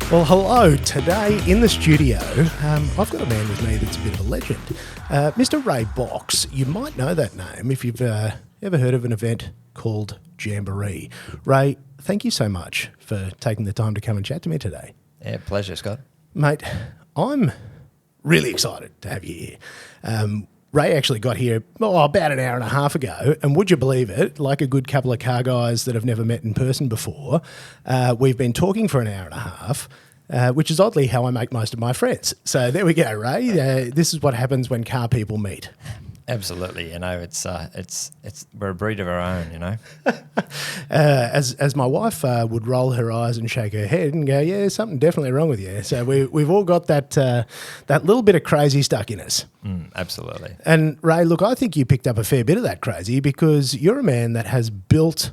Well, hello. Today in the studio, I've got a man with me that's a bit of a legend. Mr. Ray Box. You might know that name if you've ever heard of an event called Jamboree. Ray, thank you so much for taking the time to come and chat to me today. Yeah, pleasure, Scott. Mate, I'm really excited to have you here. Ray actually got here about an hour and a half ago, and would you believe it, like a good couple of car guys that have never met in person before, we've been talking for an hour and a half, which is oddly how I make most of my friends. So there we go, Ray. This is what happens when car people meet. Absolutely, it's we're a breed of our own, As my wife would roll her eyes and shake her head and go, yeah, something definitely wrong with you. So we've all got that little bit of crazy stuck in us. Absolutely. And Ray, look, I think you picked up a fair bit of that crazy because you're a man that has built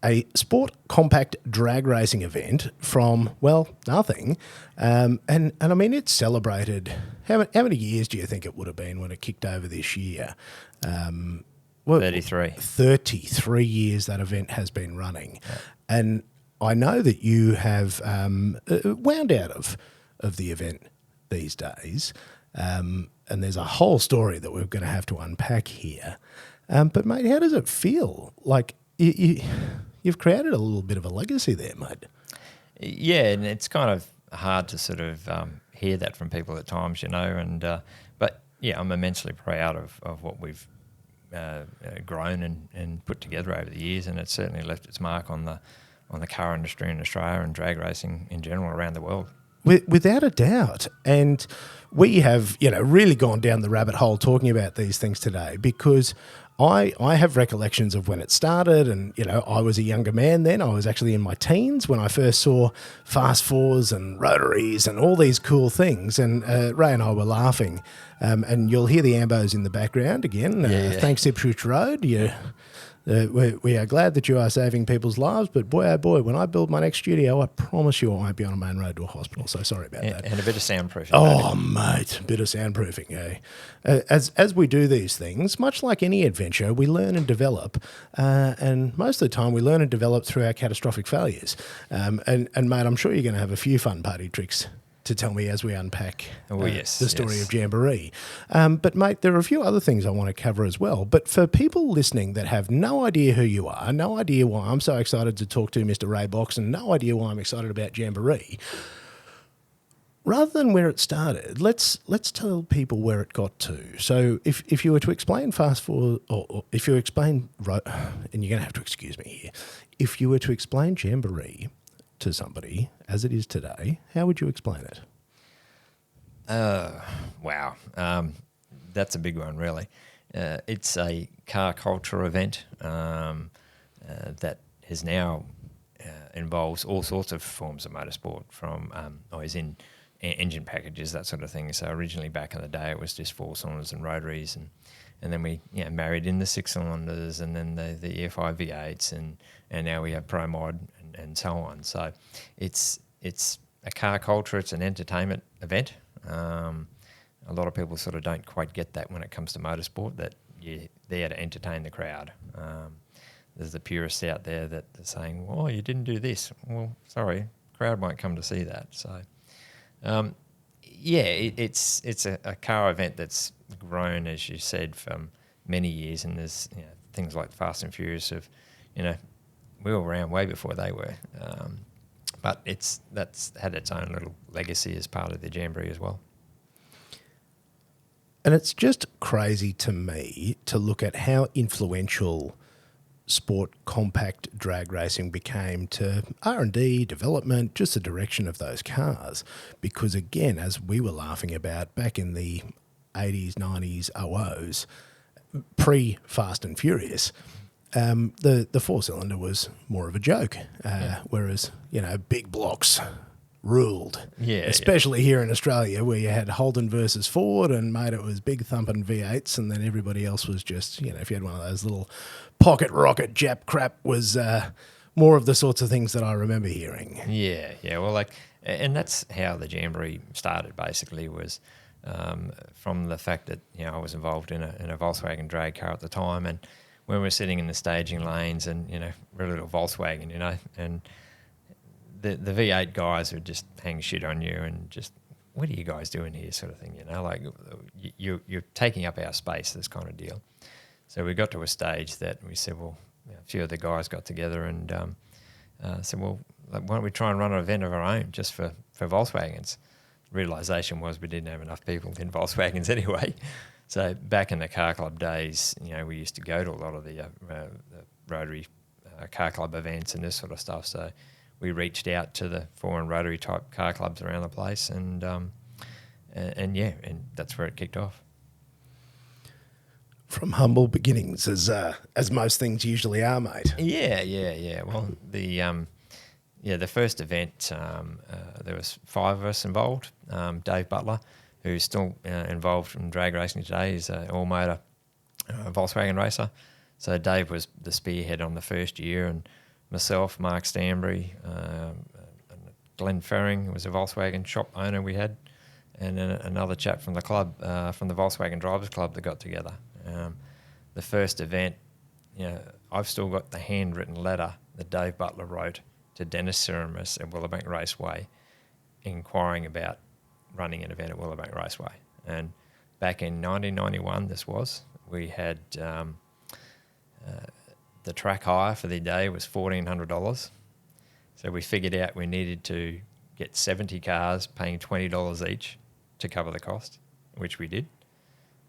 a sport compact drag racing event from, well, nothing. And I mean, it's celebrated. How many years do you think it would have been when it kicked over this year? 33. 33 years that event has been running. Yeah. And I know that you have wound out of the event these days. And there's a whole story that we're going to have to unpack here. But, mate, how does it feel? Like you've created a little bit of a legacy there, mate. Yeah, and it's kind of hard to sort of hear that from people at times, but yeah, I'm immensely proud of what we've grown and put together over the years, and it's certainly left its mark on the car industry in Australia and drag racing in general around the world. Without a doubt. And we have, really gone down the rabbit hole talking about these things today because I have recollections of when it started and, I was a younger man then. I was actually in my teens when I first saw Fast Fours and Rotaries and all these cool things. And Ray and I were laughing. And you'll hear the ambos in the background again. Thanks, Ipswich Road. We are glad that you are saving people's lives, but boy, oh boy, when I build my next studio, I promise you I won't be on a main road to a hospital, so sorry about that. And a bit of soundproofing. Oh, mate, a bit of soundproofing, eh? As we do these things, much like any adventure, we learn and develop, and most of the time we learn and develop through our catastrophic failures. And mate, I'm sure you're going to have a few fun party tricks to tell me as we unpack the story of Jamboree. But, mate, there are a few other things I want to cover as well. But for people listening that have no idea who you are, no idea why I'm so excited to talk to Mr. Ray Box, and no idea why I'm excited about Jamboree, rather than where it started, let's tell people where it got to. So if you were to explain Fast Forward, or if you explain, and you're going to have to excuse me here, if you were to explain Jamboree to somebody as it is today, how would you explain it? Wow. That's a big one, really. It's a car culture event that has now involves all sorts of forms of motorsport from always in engine packages, that sort of thing. So originally back in the day it was just 4-cylinders and rotaries, and then we married in the 6-cylinders and then the EFI V8s and now we have Pro Mod and so on. So it's a car culture, it's an entertainment event. A lot of people sort of don't quite get that when it comes to motorsport, that you're there to entertain the crowd. There's the purists out there that are saying, well, you didn't do this. Well, sorry, crowd won't come to see that. So, it's a car event that's grown, as you said, for many years, and there's things like Fast and Furious we were around way before they were. But that's had its own little legacy as part of the Jamboree as well. And it's just crazy to me to look at how influential sport compact drag racing became to R&D, development, just the direction of those cars. Because again, as we were laughing about back in the 80s, 90s, 00s, pre-Fast and Furious, the 4-cylinder was more of a joke, whereas, big blocks ruled, especially here in Australia where you had Holden versus Ford and, mate, it was big thumping V8s and then everybody else was just, if you had one of those little pocket rocket Jap crap was more of the sorts of things that I remember hearing. Yeah, well, and that's how the Jamboree started basically was from the fact that, I was involved in a Volkswagen drag car at the time, and when we're sitting in the staging lanes and, very little Volkswagen, and the V8 guys would just hang shit on you and just, what are you guys doing here, sort of thing, you know, like you're taking up our space, this kind of deal. So we got to a stage that we said, well, a few of the guys got together and said, well, why don't we try and run an event of our own just for Volkswagens? Realisation was we didn't have enough people in Volkswagens anyway. So back in the car club days, you know, we used to go to a lot of the Rotary car club events and this sort of stuff. So we reached out to the foreign Rotary type car clubs around the place, and that's where it kicked off. From humble beginnings, as most things usually are, mate. Yeah. Well, the first event, there was 5 of us involved. Dave Butler, who's still involved in drag racing today, is an all-motor Volkswagen racer. So Dave was the spearhead on the first year, and myself, Mark Stanbury, Glenn Ferring, who was a Volkswagen shop owner we had, and then another chap from the club, from the Volkswagen Drivers Club, that got together. The first event, you know, I've still got the handwritten letter that Dave Butler wrote to Dennis Ceramus at Willowbank Raceway, inquiring about running an event at Willowbank Raceway. And back in 1991, we had the track hire for the day was $1,400. So we figured out we needed to get 70 cars paying $20 each to cover the cost, which we did.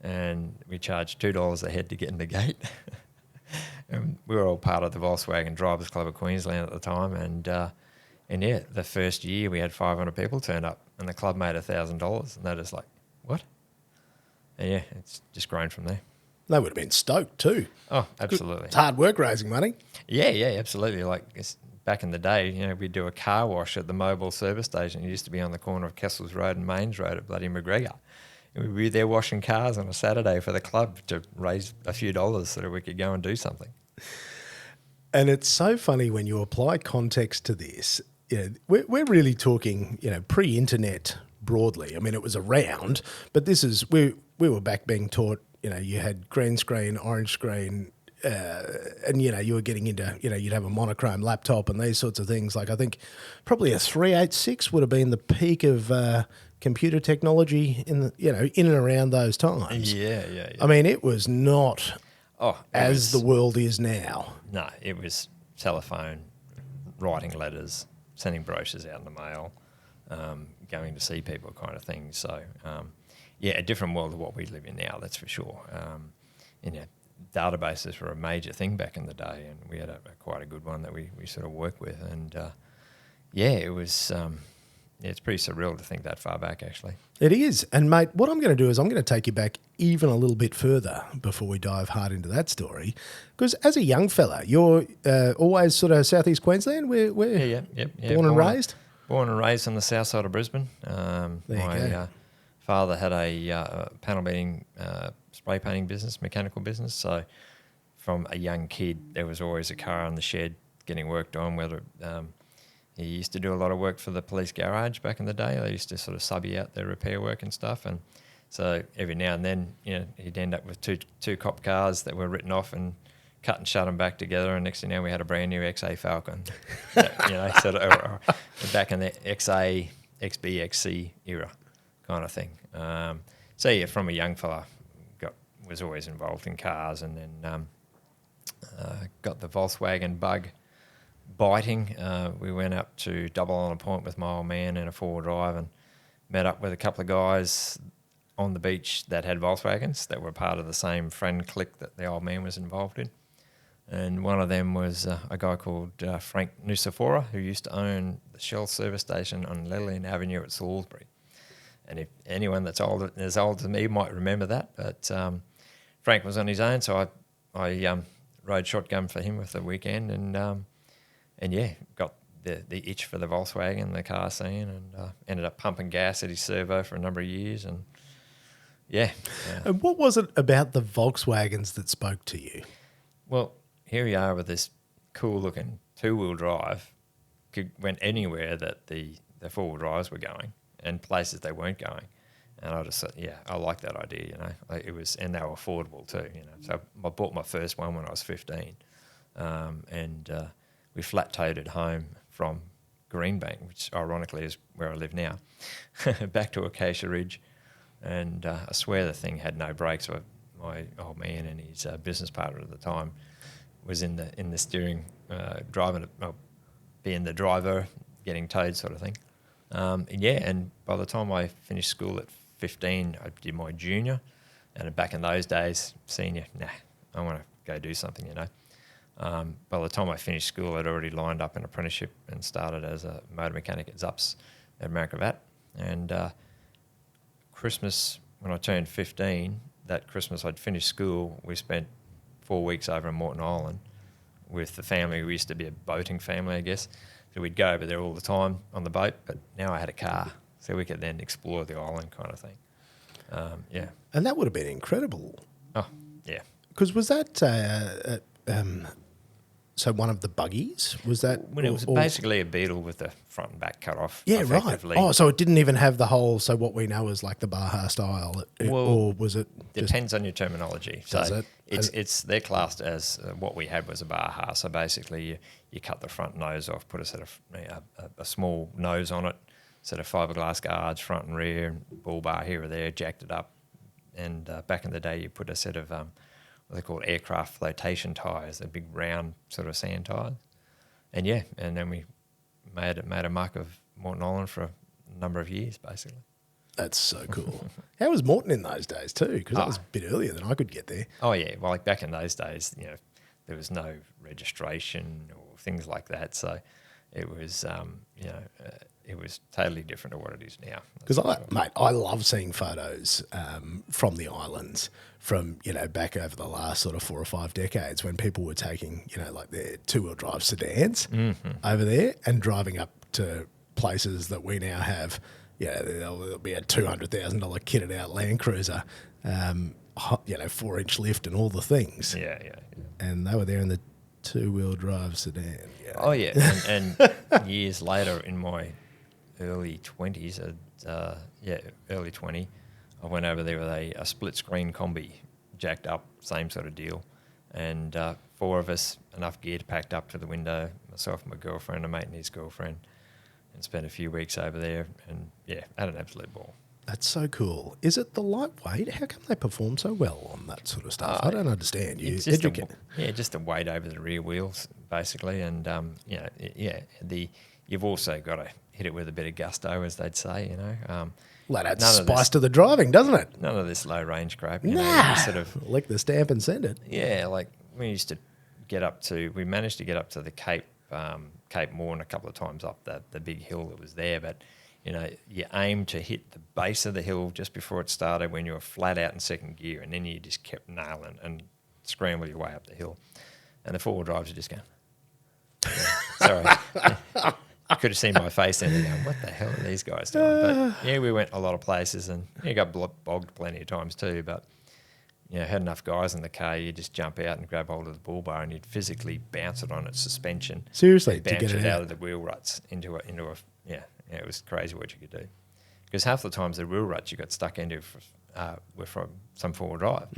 And we charged $2 a head to get in the gate. And we were all part of the Volkswagen Drivers Club of Queensland at the time. And the first year we had 500 people turn up, and the club made $1,000. And they're just like, what? And yeah, it's just grown from there. They would have been stoked too. Oh, absolutely. It's hard work raising money. Yeah, absolutely. Like back in the day, you know, we'd do a car wash at the mobile service station. It used to be on the corner of Kessels Road and Mains Road at bloody McGregor. And we'd be there washing cars on a Saturday for the club to raise a few dollars so that we could go and do something. And it's so funny when you apply context to this. You know, we're really talking, you know, pre-internet broadly. I mean, it was around, but this is we were back being taught. You know, you had green screen, orange screen, and you know, you were getting into, you know, you'd have a monochrome laptop and these sorts of things. Like I think probably a 386 would have been the peak of computer technology in the, you know, in and around those times. Yeah. I mean, it was not as the world is now. No, it was telephone, writing letters, sending brochures out in the mail, going to see people kind of thing. So, a different world of what we live in now, that's for sure. You know, databases were a major thing back in the day, and we had quite a good one that we sort of worked with. And, it was... it's pretty surreal to think that far back, actually. It is. And, mate, what I'm going to do is I'm going to take you back even a little bit further before we dive hard into that story. Because as a young fella, you're always sort of southeast Queensland? Yep. Born and raised? Born and raised on the south side of Brisbane. My father had a panel beating spray painting business, mechanical business. So from a young kid, there was always a car in the shed getting worked on, whether... he used to do a lot of work for the police garage back in the day. They used to sort of sub out their repair work and stuff. And so every now and then, you know, he'd end up with two cop cars that were written off and cut and shut them back together. And next thing you know, we had a brand new XA Falcon, you know, sort of back in the XA, XB, XC era kind of thing. From a young fella, was always involved in cars, and then got the Volkswagen bug biting. We went up to Double on a Point with my old man in a 4-wheel drive and met up with a couple of guys on the beach that had Volkswagens that were part of the same friend clique that the old man was involved in. And one of them was a guy called Frank Nucifora, who used to own the Shell service station on Lillian Avenue at Salisbury. And if anyone that's as old as me might remember that, but Frank was on his own, so I rode shotgun for him with the weekend, and got the itch for the Volkswagen, the car scene, and ended up pumping gas at his servo for a number of years. And And what was it about the Volkswagens that spoke to you? Well, here we are with this cool-looking 2-wheel drive. Went anywhere that the 4-wheel drives were going, and places they weren't going. And I just thought, I like that idea, you know. Like it was, and they were affordable too, you know. So I bought my first one when I was 15, and we flat-towed it home from Greenbank, which ironically is where I live now, back to Acacia Ridge. And I swear the thing had no brakes. So my old man and his business partner at the time was in the steering, driving it, being the driver, getting towed sort of thing. And by the time I finished school at 15, I did my junior. And back in those days, senior, I want to go do something, By the time I finished school, I'd already lined up an apprenticeship and started as a motor mechanic at Zups at Marrickavett. And Christmas, when I turned 15, that Christmas I'd finished school, we spent 4 weeks over in Moreton Island with the family. We used to be a boating family, I guess. So we'd go over there all the time on the boat, but now I had a car, so we could then explore the island kind of thing. And that would have been incredible. Oh, yeah. Because was that so one of the buggies? Was that When it was basically a Beetle with the front and back cut off. Yeah, right. Oh, so it didn't even have the whole, so what we know as like the Baja style, or was it? Depends on your terminology. Does so it? They're classed as what we had was a Baja. So basically, you cut the front nose off, put a set of a small nose on it, set of fiberglass guards front and rear, bull bar here or there, jacked it up, and back in the day, you put a set of what they call aircraft flotation tyres, the big round sort of sand tyres, and then we made a muck of Moreton Island for a number of years, basically. That's so cool. How was Moreton in those days too? Because that was a bit earlier than I could get there. Oh yeah, well, like back in those days, there was no registration or things like that, so it was it was totally different to what it is now. Because I love seeing photos from the islands from back over the last sort of 4 or 5 decades when people were taking like their 2-wheel drive sedans over there and driving up to places that we now have. There'll be a $200,000 kitted out Land Cruiser, 4-inch lift and all the things. Yeah. And they were there in the 2-wheel drive sedan. Yeah. Oh yeah, and years later in my early 20s, early 20, I went over there with a split screen combi, jacked up, same sort of deal, and 4 of us, enough gear packed up to the window, myself, my girlfriend, a mate and his girlfriend, and spent a few weeks over there, and had an absolute ball. That's so cool. Is it the lightweight? How come they perform so well on that sort of stuff? I don't understand. You educate. Just the weight over the rear wheels, basically, and you've also got to hit it with a bit of gusto, as they'd say. Well, that adds spice to the driving, doesn't it? None of this low range crap. Nah, sort of lick the stamp and send it. Yeah, like we managed to get up to the Cape Morne a couple of times up the big hill that was there, but you aim to hit the base of the hill just before it started when you were flat out in second gear, and then you just kept nailing and scramble your way up the hill. And the 4-wheel drives are just going, sorry. You could have seen my face then and going, what the hell are these guys doing? But we went a lot of places and got bogged plenty of times too. But had enough guys in the car, you just jump out and grab hold of the bull bar and you'd physically bounce it on its suspension. Seriously, bounce it out of the wheel ruts into a it was crazy what you could do. Because half the times the wheel ruts you got stuck into were from some 4-wheel drive.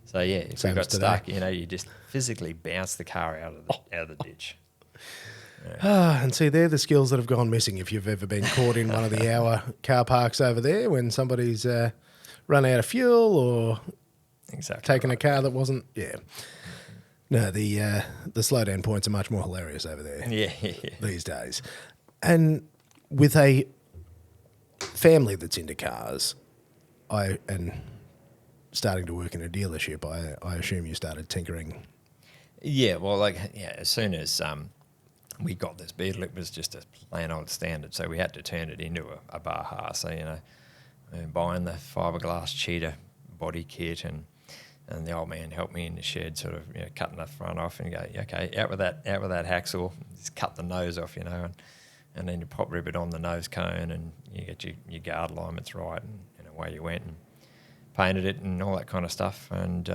So if you got stuck, you just physically bounce the car out of the ditch. And see, they're the skills that have gone missing if you've ever been caught in one of the hour car parks over there when somebody's run out of fuel or taken a car that wasn't. Yeah. No, the slowdown points are much more hilarious over there. These days. And with a family that's into cars, and starting to work in a dealership, I assume you started tinkering. Yeah, well, as soon as we got this Beetle, it was just a plain old standard, so we had to turn it into a Baja. So, buying the fiberglass cheetah body kit, and the old man helped me in the shed, sort of, cutting the front off, and go, okay, out with that hacksaw, just cut the nose off, and then you pop ribbon on the nose cone, and you get your guard alignments right, and away you went, and painted it and all that kind of stuff, and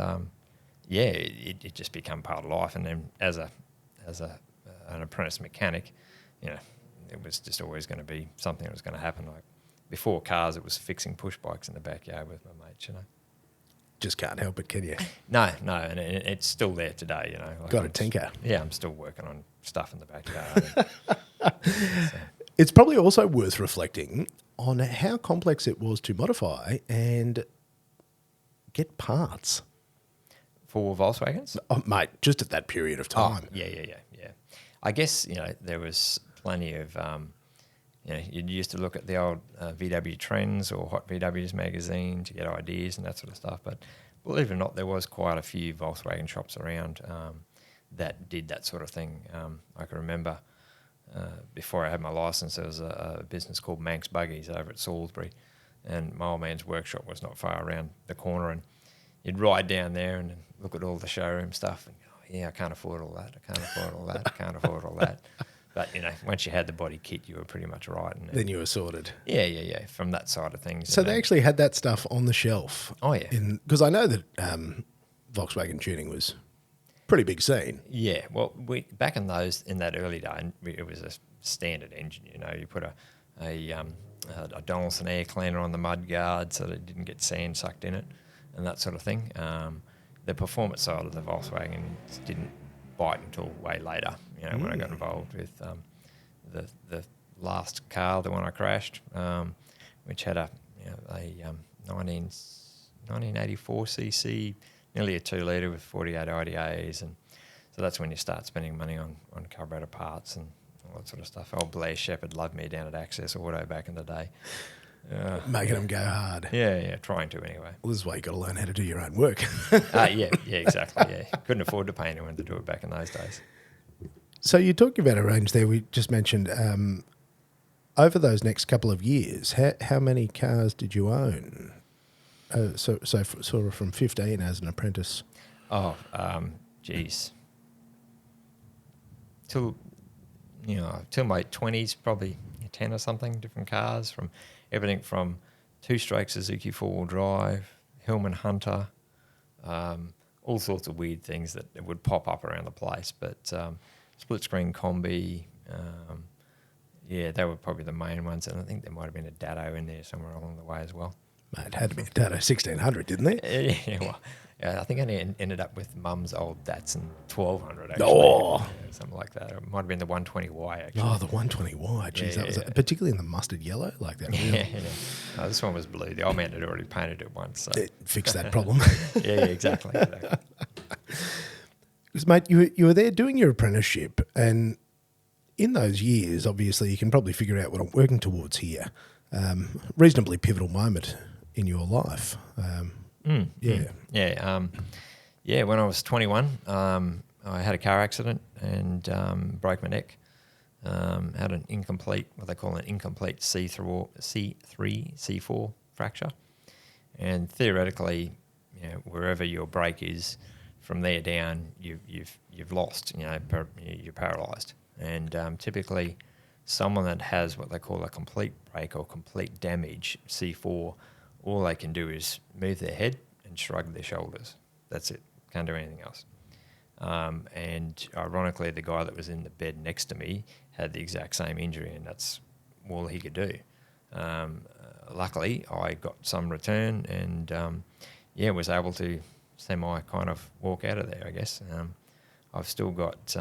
it just became part of life. And then as an apprentice mechanic, it was just always going to be something that was going to happen. Like before cars, it was fixing push bikes in the backyard with my mates, Just can't help it, can you? No, and it's still there today, Got a tinker. Yeah, I'm still working on stuff in the backyard. It's probably also worth reflecting on how complex it was to modify and get parts. For Volkswagens? Oh, mate, just at that period of time. Yeah. I guess, there was plenty of, you used to look at the old VW Trends or Hot VWs magazine to get ideas and that sort of stuff. But believe it or not, there was quite a few Volkswagen shops around that did that sort of thing. I can remember before I had my license, there was a business called Manx Buggies over at Salisbury, and my old man's workshop was not far around the corner, and you'd ride down there and look at all the showroom stuff and go, oh, yeah, I can't afford all that, I can't afford all that, I can't afford all that. But, once you had the body kit, you were pretty much right. And Then you were sorted. Yeah, from that side of things. So they actually had that stuff on the shelf. Oh, yeah. Because I know that Volkswagen tuning was pretty big scene. Yeah, well, back in that early day, it was a standard engine. You put a Donaldson air cleaner on the mud guard so that it didn't get sand sucked in it, and that sort of thing. The performance side of the Volkswagen didn't bite until way later. When I got involved with the last car, the one I crashed, which had a 1984 cc, nearly a 2 litre with 48 IDAs, and so that's when you start spending money on carburetor parts and all that sort of stuff. Old Blair Shepherd loved me down at Access Auto back in the day. Making them go hard. Yeah, trying to anyway. Well, this is why you got to learn how to do your own work. Yeah, exactly. Yeah, couldn't afford to pay anyone to do it back in those days. So you're talking about a range there. We just mentioned over those next couple of years, how many cars did you own? So sort of from 15 as an apprentice. Oh, geez. Till my 20s, probably 10 or something, different cars, from everything from two-stroke Suzuki four-wheel drive, Hillman Hunter, all sorts of weird things that would pop up around the place. But split-screen combi, they were probably the main ones. And I think there might have been a Datto in there somewhere along the way as well. Mate, it had to be a Datto 1600, didn't it? I think I ended up with Mum's old Datsun 1200, actually. Oh. Something like that. It might have been the 120Y, actually. Oh, the 120Y. Jeez, that was particularly in the mustard yellow, like that. Really. No, this one was blue. The old man had already painted it once. So. It fixed that problem. Exactly. Because, mate, you were there doing your apprenticeship, and in those years, obviously, you can probably figure out what I'm working towards here. Reasonably pivotal moment in your life. When I was 21, I had a car accident and broke my neck. Had an incomplete, what they call an incomplete C4 fracture. And theoretically, wherever your break is, from there down, you've lost. You're paralysed. And typically, someone that has what they call a complete break or complete damage, C4, all they can do is move their head and shrug their shoulders. That's it. Can't do anything else. And ironically, the guy that was in the bed next to me had the exact same injury, and that's all he could do. Luckily, I got some return and, was able to semi kind of walk out of there, I guess. I've still got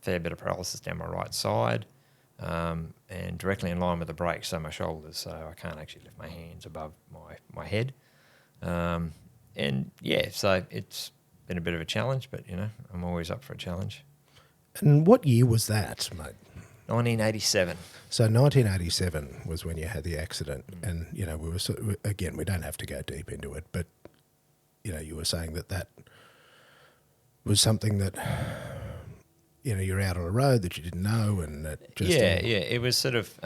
fair bit of paralysis down my right side, and directly in line with the brakes, so my shoulders, so I can't actually lift my hands above my head. So it's been a bit of a challenge, but, I'm always up for a challenge. And what year was that, mate? 1987. So 1987 was when you had the accident, and, we were, again, we don't have to go deep into it, but, you were saying that was something that... you're out on a road that you didn't know, and that just it was sort of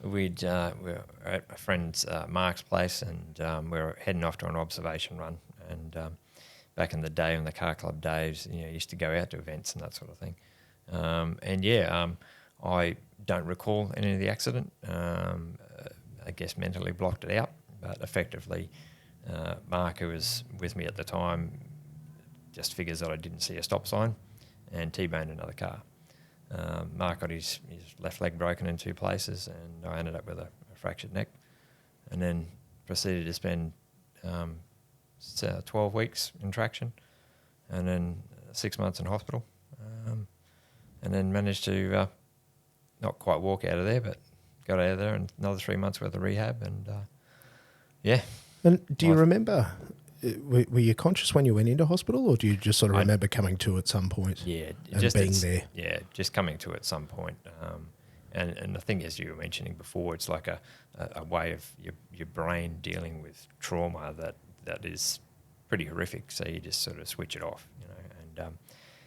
we were at a friend's Mark's place, and we were heading off to an observation run. And back in the day, on the car club days, used to go out to events and that sort of thing. I don't recall any of the accident. I guess mentally blocked it out, but effectively, Mark, who was with me at the time, just figures that I didn't see a stop sign and T-boned another car. Mark got his left leg broken in 2 places, and I ended up with a fractured neck, and then proceeded to spend 12 weeks in traction, and then 6 months in hospital, and then managed to not quite walk out of there, but got out of there and another 3 months worth of rehab. And yeah. And do you Life. remember, were you conscious when you went into hospital, or do you just sort of remember coming to at some point? Yeah, and being there. Yeah, just coming to at some point. And I think, as you were mentioning before, it's like a way of your brain dealing with trauma that is pretty horrific. So you just sort of switch it off, you know. And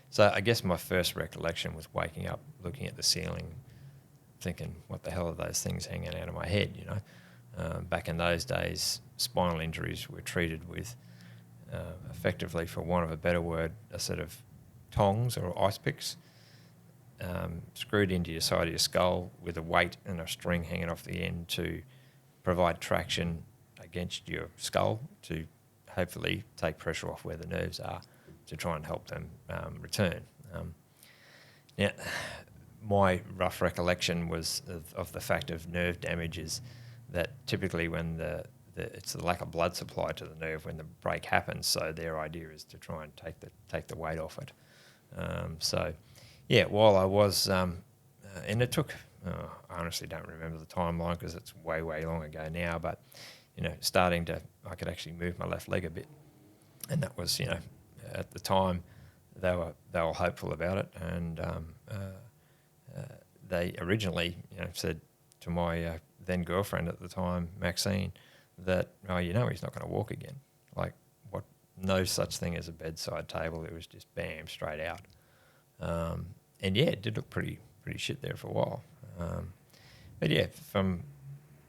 so I guess my first recollection was waking up, looking at the ceiling, thinking, what the hell are those things hanging out of my head, you know? Back in those days, spinal injuries were treated with, effectively, for want of a better word, a set of tongs or ice picks screwed into your side of your skull with a weight and a string hanging off the end to provide traction against your skull to hopefully take pressure off where the nerves are to try and help them return. Now, my rough recollection was of the fact of nerve damage is that typically when it's the lack of blood supply to the nerve when the break happens, so their idea is to try and take the weight off it. So, yeah, while I was, and it took, I honestly don't remember the timeline because it's way, way long ago now, but, you know, I could actually move my left leg a bit. And that was, you know, at the time they were hopeful about it, and they originally, you know, said to my then girlfriend at the time, Maxine, that, oh, you know, he's not going to walk again. Like, what? No such thing as a bedside table. It was just bam, straight out. And yeah, it did look pretty shit there for a while. But yeah, from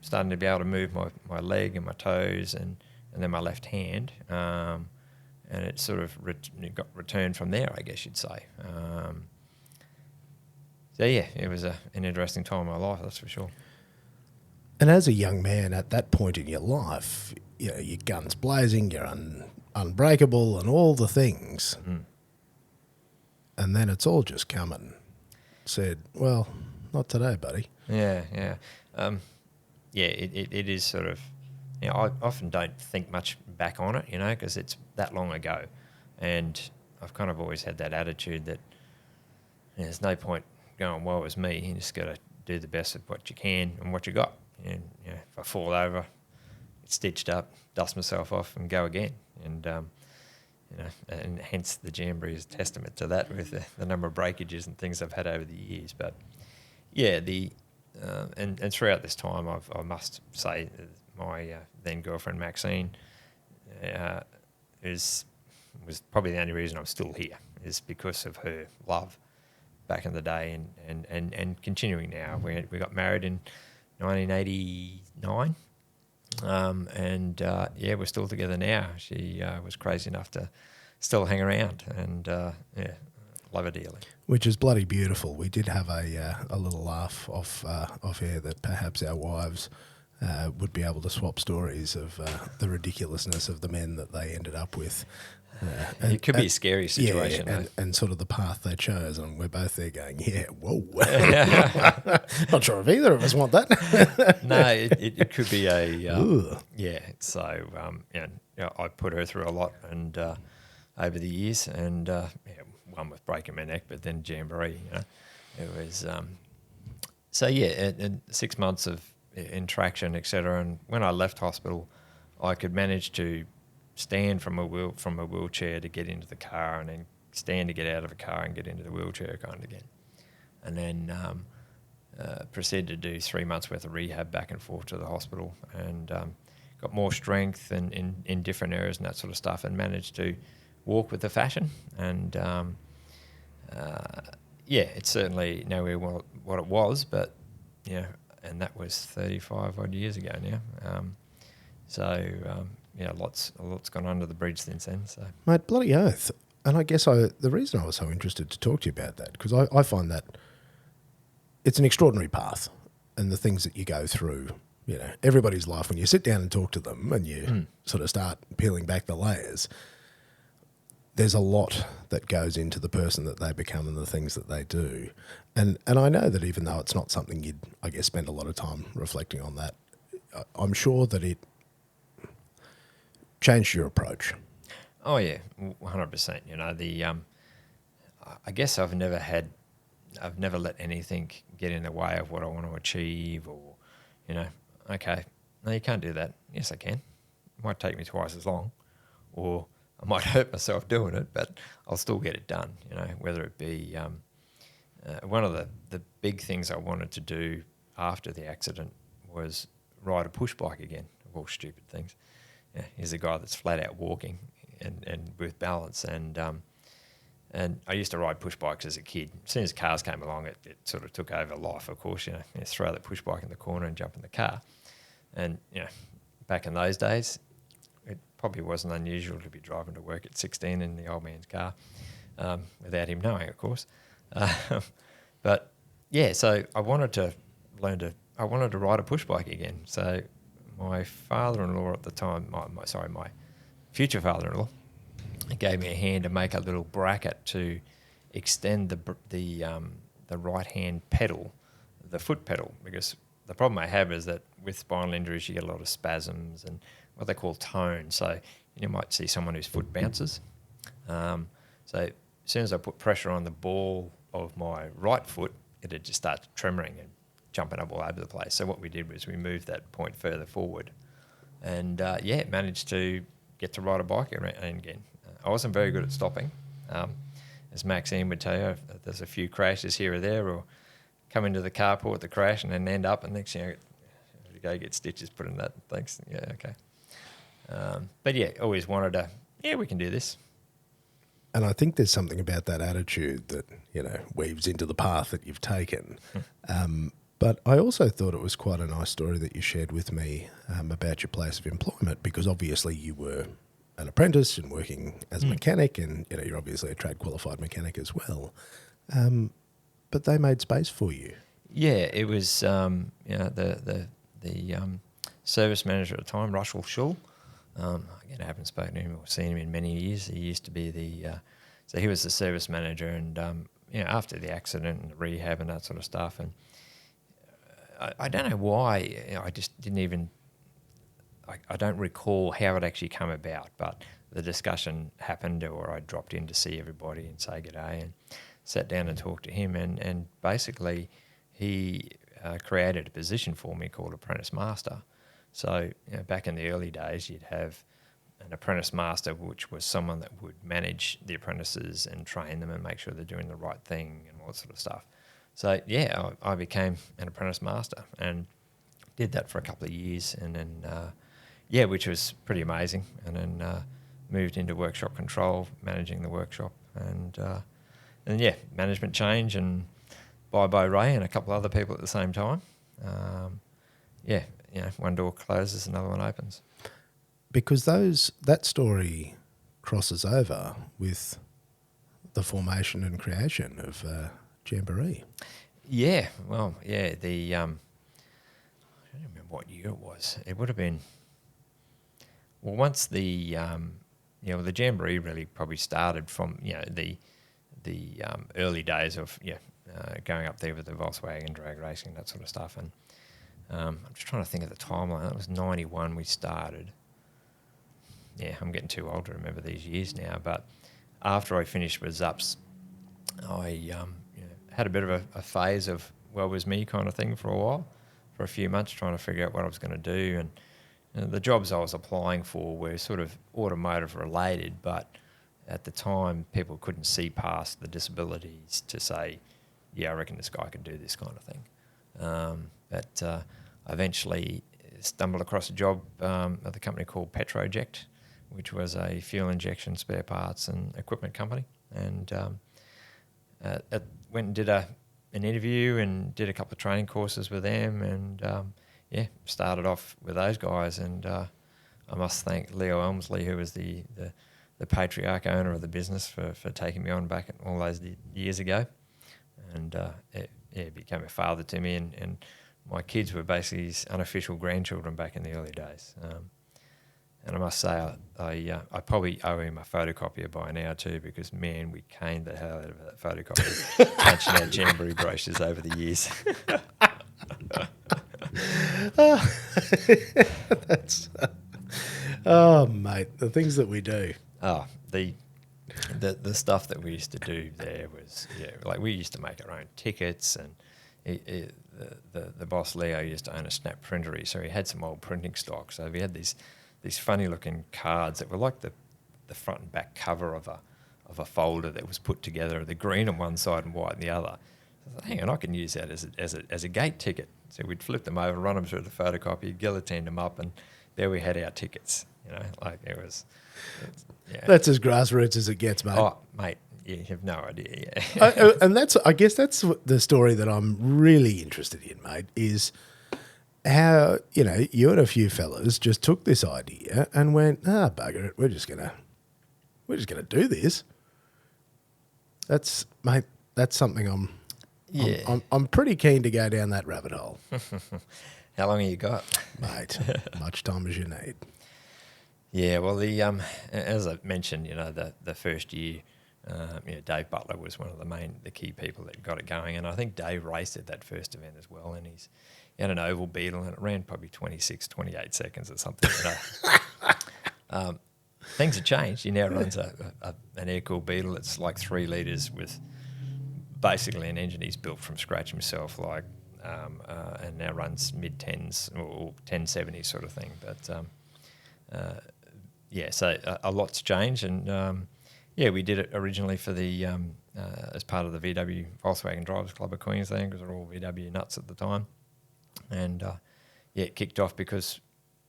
starting to be able to move my leg and my toes and then my left hand, and it sort of it got returned from there, I guess you'd say. So yeah, it was an interesting time in my life, that's for sure. And as a young man at that point in your life, you know, your guns blazing, you're unbreakable and all the things. Mm. And then it's all just come and said, well, not today, buddy. Yeah. It is sort of, you know, I often don't think much back on it, you know, because it's that long ago. And I've kind of always had that attitude that, you know, there's no point going, well, it was me. You just got to do the best of what you can and what you got. And, you know, if I fall over, get stitched up, dust myself off and go again. And, you know, and hence the Jamboree is a testament to that with the number of breakages and things I've had over the years. But yeah, and throughout this time, I must say my then girlfriend Maxine was probably the only reason I'm still here, is because of her love back in the day and continuing now. We got married in 1989. Yeah, we're still together now. She was crazy enough to still hang around, and yeah, love her dearly. Which is bloody beautiful. We did have a little laugh off air that perhaps our wives would be able to swap stories of the ridiculousness of the men that they ended up with. It could be a scary situation. Yeah, and sort of the path they chose, and we're both there going, yeah, whoa. Not sure if either of us want that. No, it could be a yeah. So you know, I put her through a lot, and over the years, and yeah, one with breaking my neck, but then Jamboree. You know, it was so yeah, and 6 months of traction, etc. And when I left hospital, I could manage to stand from a wheelchair to get into the car, and then stand to get out of a car and get into the wheelchair kind of again. And then proceeded to do 3 months worth of rehab back and forth to the hospital, and got more strength in different areas and that sort of stuff, and managed to walk with the fashion. And yeah, it's certainly nowhere what it was, but yeah, and that was 35 odd years ago now. Yeah, lots gone under the bridge since then. So, mate, bloody oath. And I guess the reason I was so interested to talk to you about that, because I find that it's an extraordinary path, and the things that you go through, you know, everybody's life, when you sit down and talk to them and you sort of start peeling back the layers, there's a lot that goes into the person that they become and the things that they do. And I know that even though it's not something you'd, I guess, spend a lot of time reflecting on that, I'm sure that it changed your approach. Oh yeah, 100%. You know, I guess I've never had I've never let anything get in the way of what I want to achieve, or, okay, no, you can't do that. Yes, I can. It might take me twice as long, or I might hurt myself doing it, but I'll still get it done, whether it be one of the big things I wanted to do after the accident was ride a push bike again, of all stupid things. Yeah, he's a guy that's flat out walking and with balance, and I used to ride push bikes as a kid. As soon as cars came along, it sort of took over life, of course. You throw that push bike in the corner and jump in the car. And, back in those days, it probably wasn't unusual to be driving to work at 16 in the old man's car, without him knowing, of course. But, yeah, so I wanted to ride a push bike again. So my father-in-law at the time, my future father-in-law, gave me a hand to make a little bracket to extend the right-hand pedal, the foot pedal, because the problem I have is that with spinal injuries you get a lot of spasms and what they call tone. So you might see someone whose foot bounces. So as soon as I put pressure on the ball of my right foot, it'd just start tremoring and jumping up all over the place. So what we did was we moved that point further forward, and managed to get to ride a bike again. I wasn't very good at stopping. As Maxine would tell you, there's a few crashes here or there, or come into the carport, the crash, and then end up, and next thing you go get stitches put in that. Thanks. Yeah, okay. But yeah, always wanted to, we can do this. And I think there's something about that attitude that, weaves into the path that you've taken. But I also thought it was quite a nice story that you shared with me about your place of employment, because obviously you were an apprentice and working as a mechanic, and you're obviously a trade qualified mechanic as well. But they made space for you. Yeah, it was the service manager at the time, Russell Schull. Again, I haven't spoken to him or seen him in many years. He used to be so he was the service manager, and after the accident and the rehab and that sort of stuff, and I don't know why, I just didn't even. I don't recall how it actually came about, but the discussion happened, or I dropped in to see everybody and say g'day, and sat down and talked to him, and basically he created a position for me called apprentice master. So back in the early days, you'd have an apprentice master, which was someone that would manage the apprentices and train them and make sure they're doing the right thing and all that sort of stuff. So I became an apprentice master and did that for a couple of years, and then which was pretty amazing. And then moved into workshop control, managing the workshop, and management change, and bye Ray and a couple of other people at the same time. One door closes, another one opens. Because that story crosses over with the formation and creation of Jamboree. Yeah, well, the I don't remember what year it was. It would have been once the the Jamboree really probably started from the early days of going up there with the Volkswagen drag racing, that sort of stuff. And I'm just trying to think of the timeline. That was 91 we started. Yeah, I'm getting too old to remember these years now. But after I finished with Zups, I had a bit of a phase of well was me kind of thing for a while, for a few months, trying to figure out what I was going to do. And the jobs I was applying for were sort of automotive related, but at the time people couldn't see past the disabilities to say, I reckon this guy could do this kind of thing. But I eventually stumbled across a job at the company called Petroject, which was a fuel injection spare parts and equipment company. And went and did an interview and did a couple of training courses with them, and started off with those guys. And I must thank Leo Elmsley, who was the patriarch owner of the business, for taking me on back all those years ago. And it became a father to me, and my kids were basically his unofficial grandchildren back in the early days. And I must say, I probably owe him a photocopier by now too, because, man, we caned the hell out of that photocopier, punching out Jamboree brochures over the years. That's, oh, mate, the things that we do. Oh, the stuff that we used to do there was, like we used to make our own tickets, and the boss Leo used to own a snap printery, so he had some old printing stock. So we had these funny looking cards that were like the front and back cover of a folder that was put together, the green on one side and white on the other. So I thought, hang on, I can use that as a gate ticket. So we'd flip them over, run them through the photocopy, guillotine them up, and there we had our tickets. Like it was. Yeah. That's as grassroots as it gets, mate. Oh, mate, you have no idea. Yeah. And I guess that's the story that I'm really interested in, mate, is how, you and a few fellas just took this idea and went, bugger it, we're just gonna do this. That's something I'm pretty keen to go down that rabbit hole. How long have you got? Mate, much time as you need. Yeah, well, as I mentioned, the first year, Dave Butler was one of the key people that got it going, and I think Dave raced at that first event as well, and he had an oval beetle, and it ran probably 26, 28 seconds or something. Things have changed. He now runs an air-cooled beetle that's like 3 litres with basically an engine he's built from scratch himself, and now runs mid-10s or 1070 sort of thing. But so a lot's changed, and we did it originally for the as part of the VW Volkswagen Drivers Club of Queensland, because they're all VW nuts at the time, and it kicked off because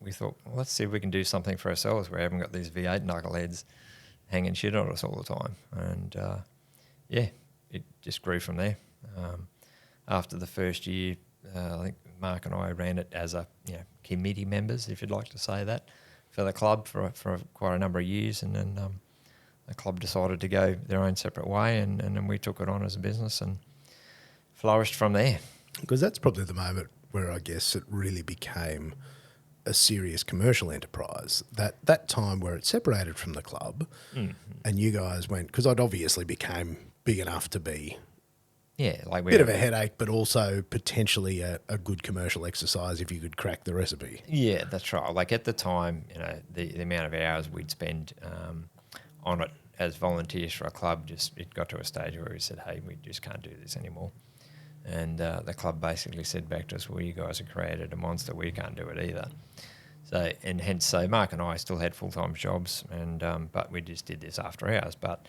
we thought, well, let's see if we can do something for ourselves. We haven't got these V8 knuckleheads hanging shit on us all the time, and it just grew from there. After the first year, I think Mark and I ran it as committee members, if you'd like to say that, for the club for quite a number of years, and then the club decided to go their own separate way, and then we took it on as a business and flourished from there. Because that's probably the moment where I guess it really became a serious commercial enterprise. That time where it separated from the club, and you guys went, because I'd obviously became big enough to be like a bit of a headache, but also potentially a good commercial exercise if you could crack the recipe. Yeah, that's right. Like at the time, the amount of hours we'd spend on it as volunteers for a club, it got to a stage where we said, hey, we just can't do this anymore. And the club basically said back to us, well, you guys have created a monster, we can't do it either. So Mark and I still had full-time jobs, and but we just did this after hours, but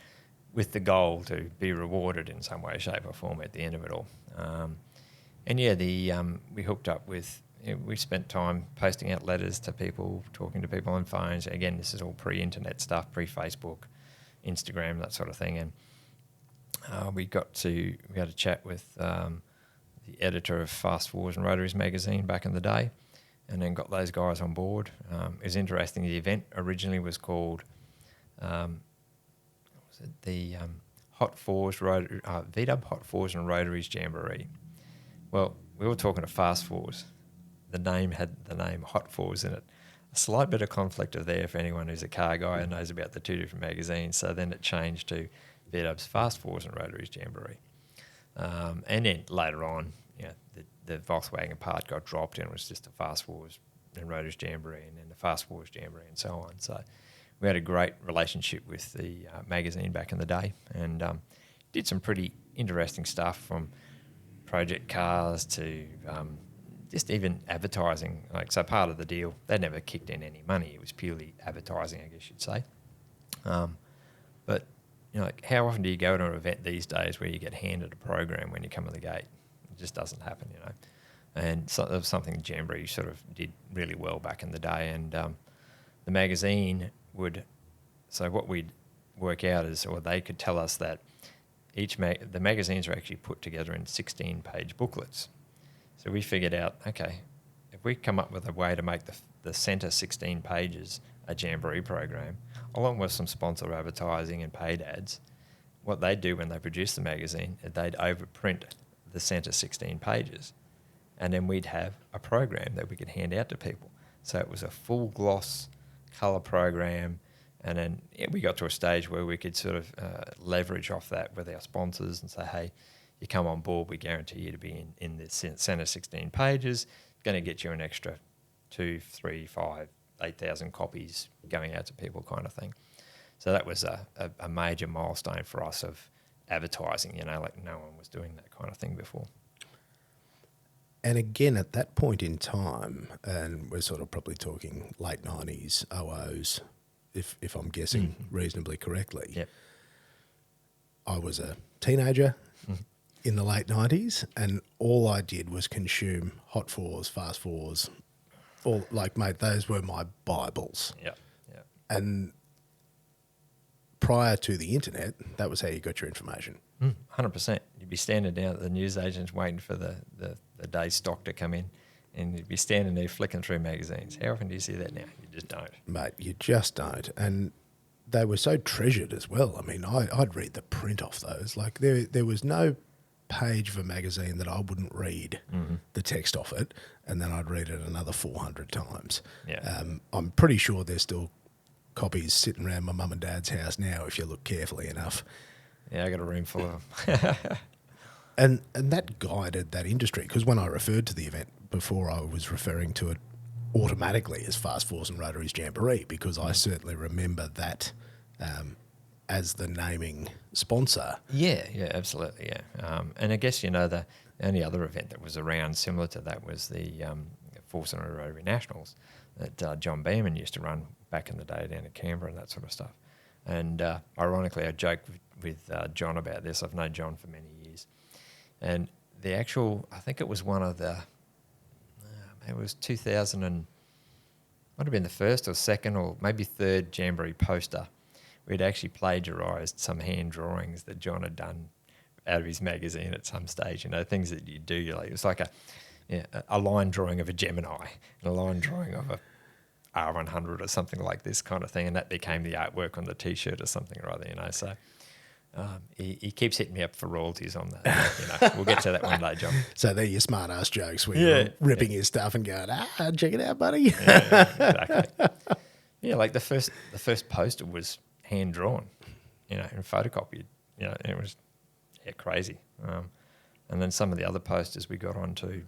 with the goal to be rewarded in some way, shape or form at the end of it all. We hooked up with, we spent time posting out letters to people, talking to people on phones. Again, this is all pre-internet stuff, pre-Facebook, Instagram, that sort of thing. And we had a chat with the editor of Fast Forwards and Rotaries magazine back in the day, and then got those guys on board. It was interesting. The event originally was called the Hot Fours VW Hot Fours and Rotaries Jamboree. Well, we were talking to Fast Fours. The name had the name Hot Fours in it. A slight bit of conflict there for anyone who's a car guy and knows about the two different magazines. So then it changed to VW's Fast Fours and Rotaries Jamboree. And then later on, the Volkswagen part got dropped, and it was just the Fast Fours and Rotaries Jamboree, and then the Fast Fours Jamboree, and so on. So we had a great relationship with the magazine back in the day, and did some pretty interesting stuff, from project cars to just even advertising. So part of the deal, they never kicked in any money. It was purely advertising, I guess you'd say. But how often do you go to an event these days where you get handed a program when you come to the gate? It just doesn't happen, And so that was something Jamboree sort of did really well back in the day, and the magazine so what we'd work out is, or they could tell us that the magazines are actually put together in 16-page booklets. So we figured out, okay, if we come up with a way to make the centre 16 pages a Jamboree program, along with some sponsor advertising and paid ads, what they'd do when they produce the magazine, they'd overprint the centre 16 pages, and then we'd have a program that we could hand out to people. So it was a full gloss colour program, and then we got to a stage where we could sort of leverage off that with our sponsors and say, hey, you come on board, we guarantee you to be in the centre 16 pages, going to get you an extra 2, 3, 5, 8,000 copies going out to people, kind of thing. So that was a major milestone for us of advertising, like no one was doing that kind of thing before. And again, at that point in time, and we're sort of probably talking late 90s, 00s, if I'm guessing reasonably correctly. Yep. I was a teenager in the late 90s, and all I did was consume Hot Fours, Fast Fours, all like, mate, those were my Bibles. Yeah, yeah. And prior to the internet, that was how you got your information. 100%. You'd be standing down at the newsagents waiting for the day's stock to come in, and you'd be standing there flicking through magazines. How often do you see that now? You just don't. Mate, you just don't. And they were so treasured as well. I mean, I'd read the print off those. Like, there was no page of a magazine that I wouldn't read the text off it, and then I'd read it another 400 times. Yeah. I'm pretty sure there's still copies sitting around my mum and dad's house now if you look carefully enough. Yeah, I got a room full of them. And that guided that industry, because when I referred to the event before, I was referring to it automatically as Fast Fours and Rotary's Jamboree, because I certainly remember that as the naming sponsor. Yeah, absolutely, yeah. And I guess, the only other event that was around similar to that was the Force and Rotary Nationals that John Beeman used to run back in the day down in Canberra and that sort of stuff. And ironically, I joked with John about this. I've known John for many years. And the actual, I think it was one of the, it was 2000 and, might have been the first or second or maybe third Jamboree poster. We'd actually plagiarised some hand drawings that John had done out of his magazine at some stage, things that you do. It was like a line drawing of a Gemini and a line drawing of a R100 or something like this kind of thing, and that became the artwork on the T-shirt or something or other, So he keeps hitting me up for royalties on that. We'll get to that one day, John. So they're your smart ass jokes where you're ripping his stuff and going, check it out, buddy. Exactly. Yeah, like the first poster was hand drawn, and photocopied. It was crazy. And then some of the other posters we got onto,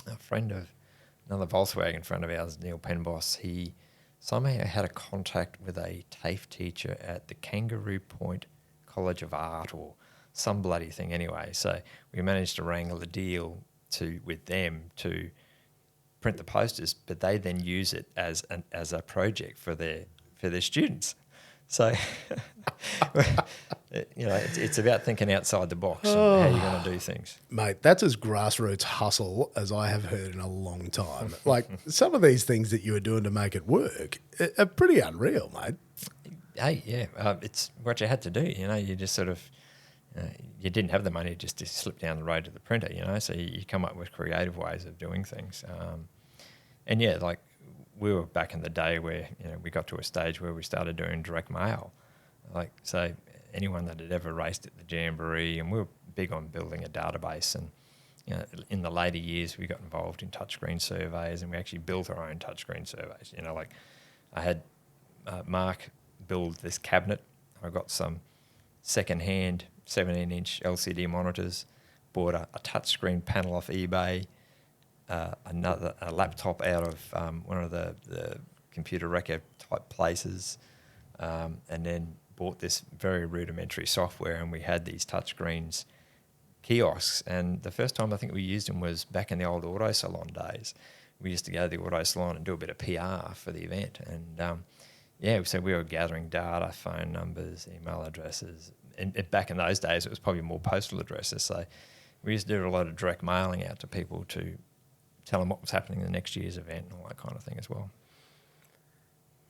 another Volkswagen friend of ours, Neil Penboss, he somehow had a contact with a TAFE teacher at the Kangaroo Point College of Art or some bloody thing anyway. So we managed to wrangle a deal with them to print the posters, but they then use it as a project for their students. So, it's about thinking outside the box and how you're going to do things. Mate, that's as grassroots hustle as I have heard in a long time. Like, some of these things that you were doing to make it work are pretty unreal, mate. Hey, yeah, it's what you had to do. You just sort of, you didn't have the money just to slip down the road to the printer. So you come up with creative ways of doing things. And yeah, like we were back in the day where we got to a stage where we started doing direct mail. Like, so anyone that had ever raced at the Jamboree, and we were big on building a database. And in the later years, we got involved in touchscreen surveys, and we actually built our own touchscreen surveys. Like I had Mark build this cabinet. I got some second-hand 17-inch LCD monitors, bought a touchscreen panel off eBay, a laptop out of one of the computer record type places, and then bought this very rudimentary software, and we had these touchscreens kiosks. And the first time I think we used them was back in the old auto salon days. We used to go to the auto salon and do a bit of PR for the event. And so we were gathering data, phone numbers, email addresses. And back in those days, it was probably more postal addresses. So we used to do a lot of direct mailing out to people to tell them what was happening in the next year's event and all that kind of thing as well.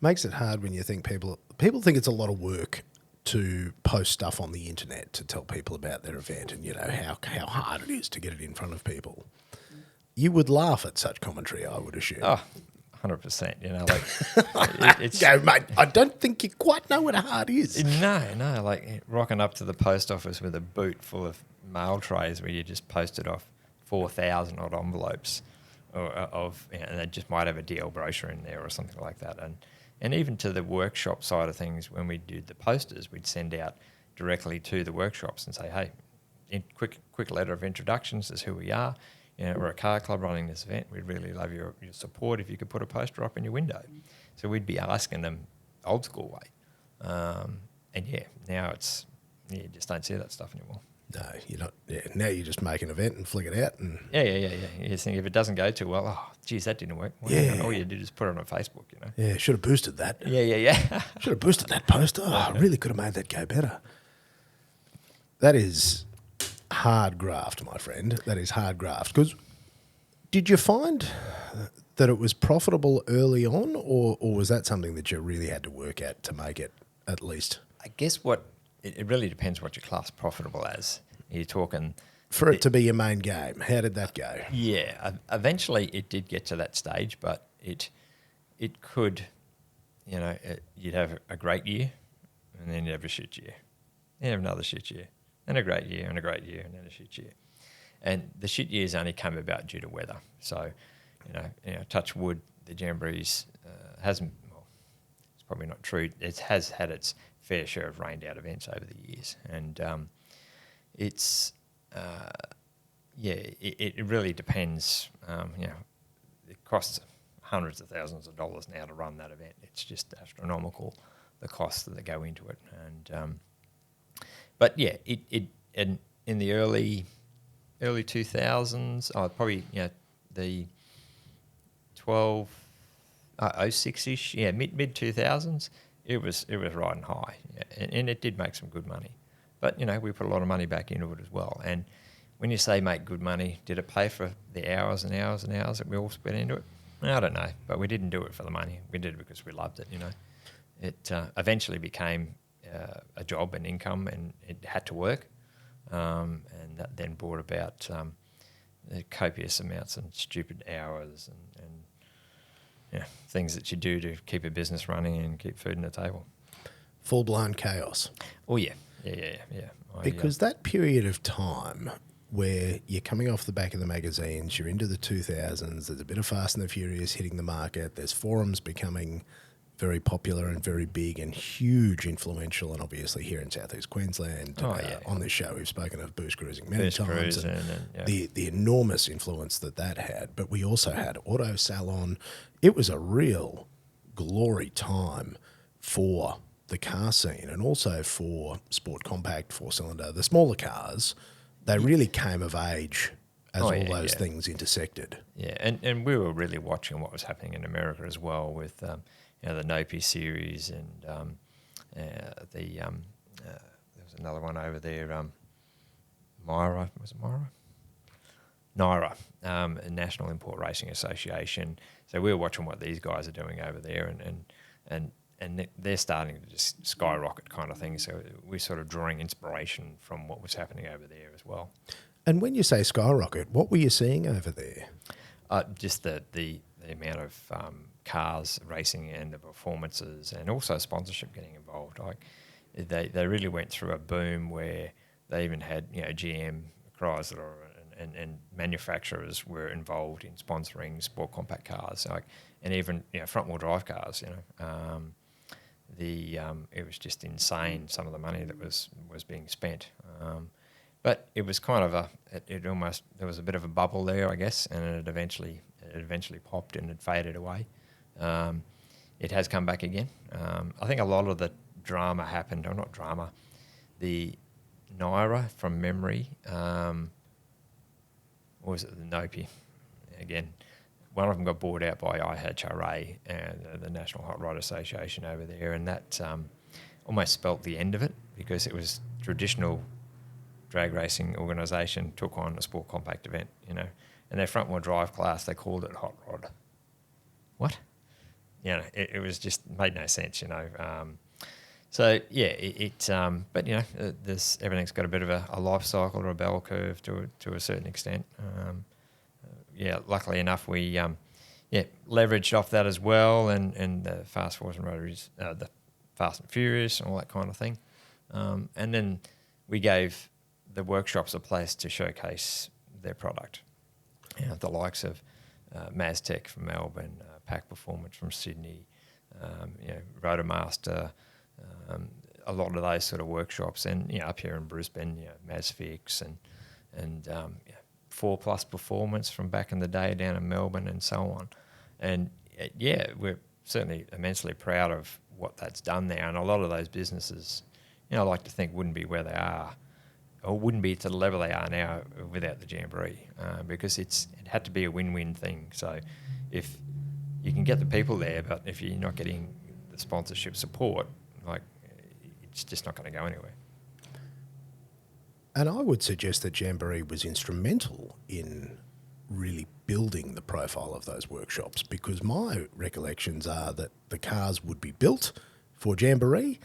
Makes it hard when you think people think it's a lot of work to post stuff on the internet to tell people about their event and how hard it is to get it in front of people. You would laugh at such commentary, I would assume. Oh, 100%. It's yeah, mate, I don't think you quite know what hard is. No, like rocking up to the post office with a boot full of mail trays where you just posted off 4,000 odd envelopes and they just might have a DL brochure in there or something like that. And even to the workshop side of things, when we did the posters, we'd send out directly to the workshops and say, hey, quick letter of introductions, this is who we are. We're a car club running this event. We'd really love your support if you could put a poster up in your window. So we'd be asking them old school way. And yeah, now you just don't see that stuff anymore. No, you're not. Yeah, now you just make an event and flick it out, and Yeah. You just think if it doesn't go too well, oh, geez, that didn't work. Well, Yeah. all you did is put it on Facebook, you know. yeah, should have boosted that. Yeah. Should have boosted that post. Oh, I really could have made that go better. That is hard graft, my friend. That is hard graft. Because did you find that it was profitable early on, or was that something that you really had to work at to make it at least? I guess it really depends what you class profitable as. You're talking For it to be your main game, how did that go? Yeah, eventually it did get to that stage, but it could, you'd have a great year, and then you'd have a shit year, then have another shit year, and a great year, and a great year, and then a shit year. And the shit years only came about due to weather. So, touch wood, the Jamborees hasn't. Well, it's probably not true. It has had its fair share of rained out events over the years, and it really depends. It costs hundreds of thousands of dollars now to run that event. It's just astronomical, the costs that go into it. And but yeah, it in the early 2000s, probably the 06-ish, mid 2000s, it was riding high, and it did make some good money. But, we put a lot of money back into it as well. And when you say make good money, did it pay for the hours and hours and hours that we all spent into it? I don't know, but we didn't do it for the money. We did it because we loved it, It eventually became a job and income, and it had to work. And that then brought about copious amounts and stupid hours and things that you do to keep a business running and keep food on the table. Full-blown chaos. Oh, yeah. Yeah. Because that period of time where you're coming off the back of the magazines, you're into the 2000s, there's a bit of Fast and the Furious hitting the market, there's forums becoming very popular and very big and huge, influential, and obviously here in Southeast Queensland, on this show we've spoken of Boost Cruising many times, and the enormous influence that had. But we also had Auto Salon. It was a real glory time for the car scene, and also for sport compact, four-cylinder, the smaller cars. They really came of age as those things intersected. Yeah, and we were really watching what was happening in America as well with the Nopi series, and there was another one over there, Myra, was it Myra? NIRA, National Import Racing Association. So we were watching what these guys are doing over there, and they're starting to just skyrocket kind of thing. So we're sort of drawing inspiration from what was happening over there as well. And when you say skyrocket, what were you seeing over there? Just the amount of cars racing and the performances, and also sponsorship getting involved. Like they really went through a boom where they even had GM, Chrysler, and manufacturers were involved in sponsoring sport compact cars. And even front wheel drive cars. It was just insane, some of the money that was being spent. But it was kind of there was a bit of a bubble there, I guess, and it eventually popped and it faded away. It has come back again. I think a lot of the drama happened, or not drama, the NIRA from memory, or was it the Nopi? Again, one of them got bought out by IHRA, and the National Hot Rod Association over there, and that almost spelt the end of it, because it was traditional drag racing organisation took on a sport compact event, and their front wheel drive class, they called it Hot Rod. What? It was just made no sense, So yeah, but there's everything's got a bit of a life cycle or a bell curve to a certain extent. Luckily enough, we leveraged off that as well, and the Fast Fours and Rotaries, the Fast and Furious, and all that kind of thing. And then we gave the workshops a place to showcase their product. The likes of Maztec from Melbourne, Pack Performance from Sydney, Rotomaster, a lot of those sort of workshops, and up here in Brisbane, Mazfix and 4+ Performance from back in the day down in Melbourne, and so on. And we're certainly immensely proud of what that's done there. And a lot of those businesses, I like to think wouldn't be where they are, or wouldn't be to the level they are now without the Jamboree, because it had to be a win-win thing. So if you can get the people there, but if you're not getting the sponsorship support, like, it's just not going to go anywhere. And I would suggest that Jamboree was instrumental in really building the profile of those workshops, because my recollections are that the cars would be built for Jamboree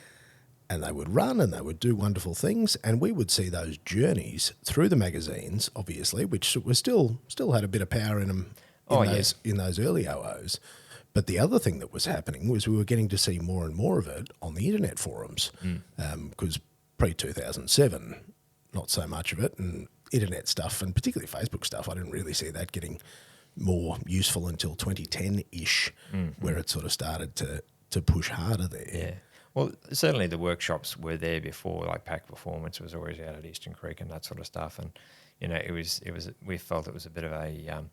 and they would run and they would do wonderful things, and we would see those journeys through the magazines, obviously, which was still had a bit of power in them in those early OOs. But the other thing that was happening was we were getting to see more and more of it on the internet forums, because pre-2007, not so much of it, and internet stuff, and particularly Facebook stuff, I didn't really see that getting more useful until 2010-ish, where it sort of started to push harder there. Yeah. Well, certainly the workshops were there before, like Pack Performance was always out at Eastern Creek and that sort of stuff. And, we felt it was a bit of a,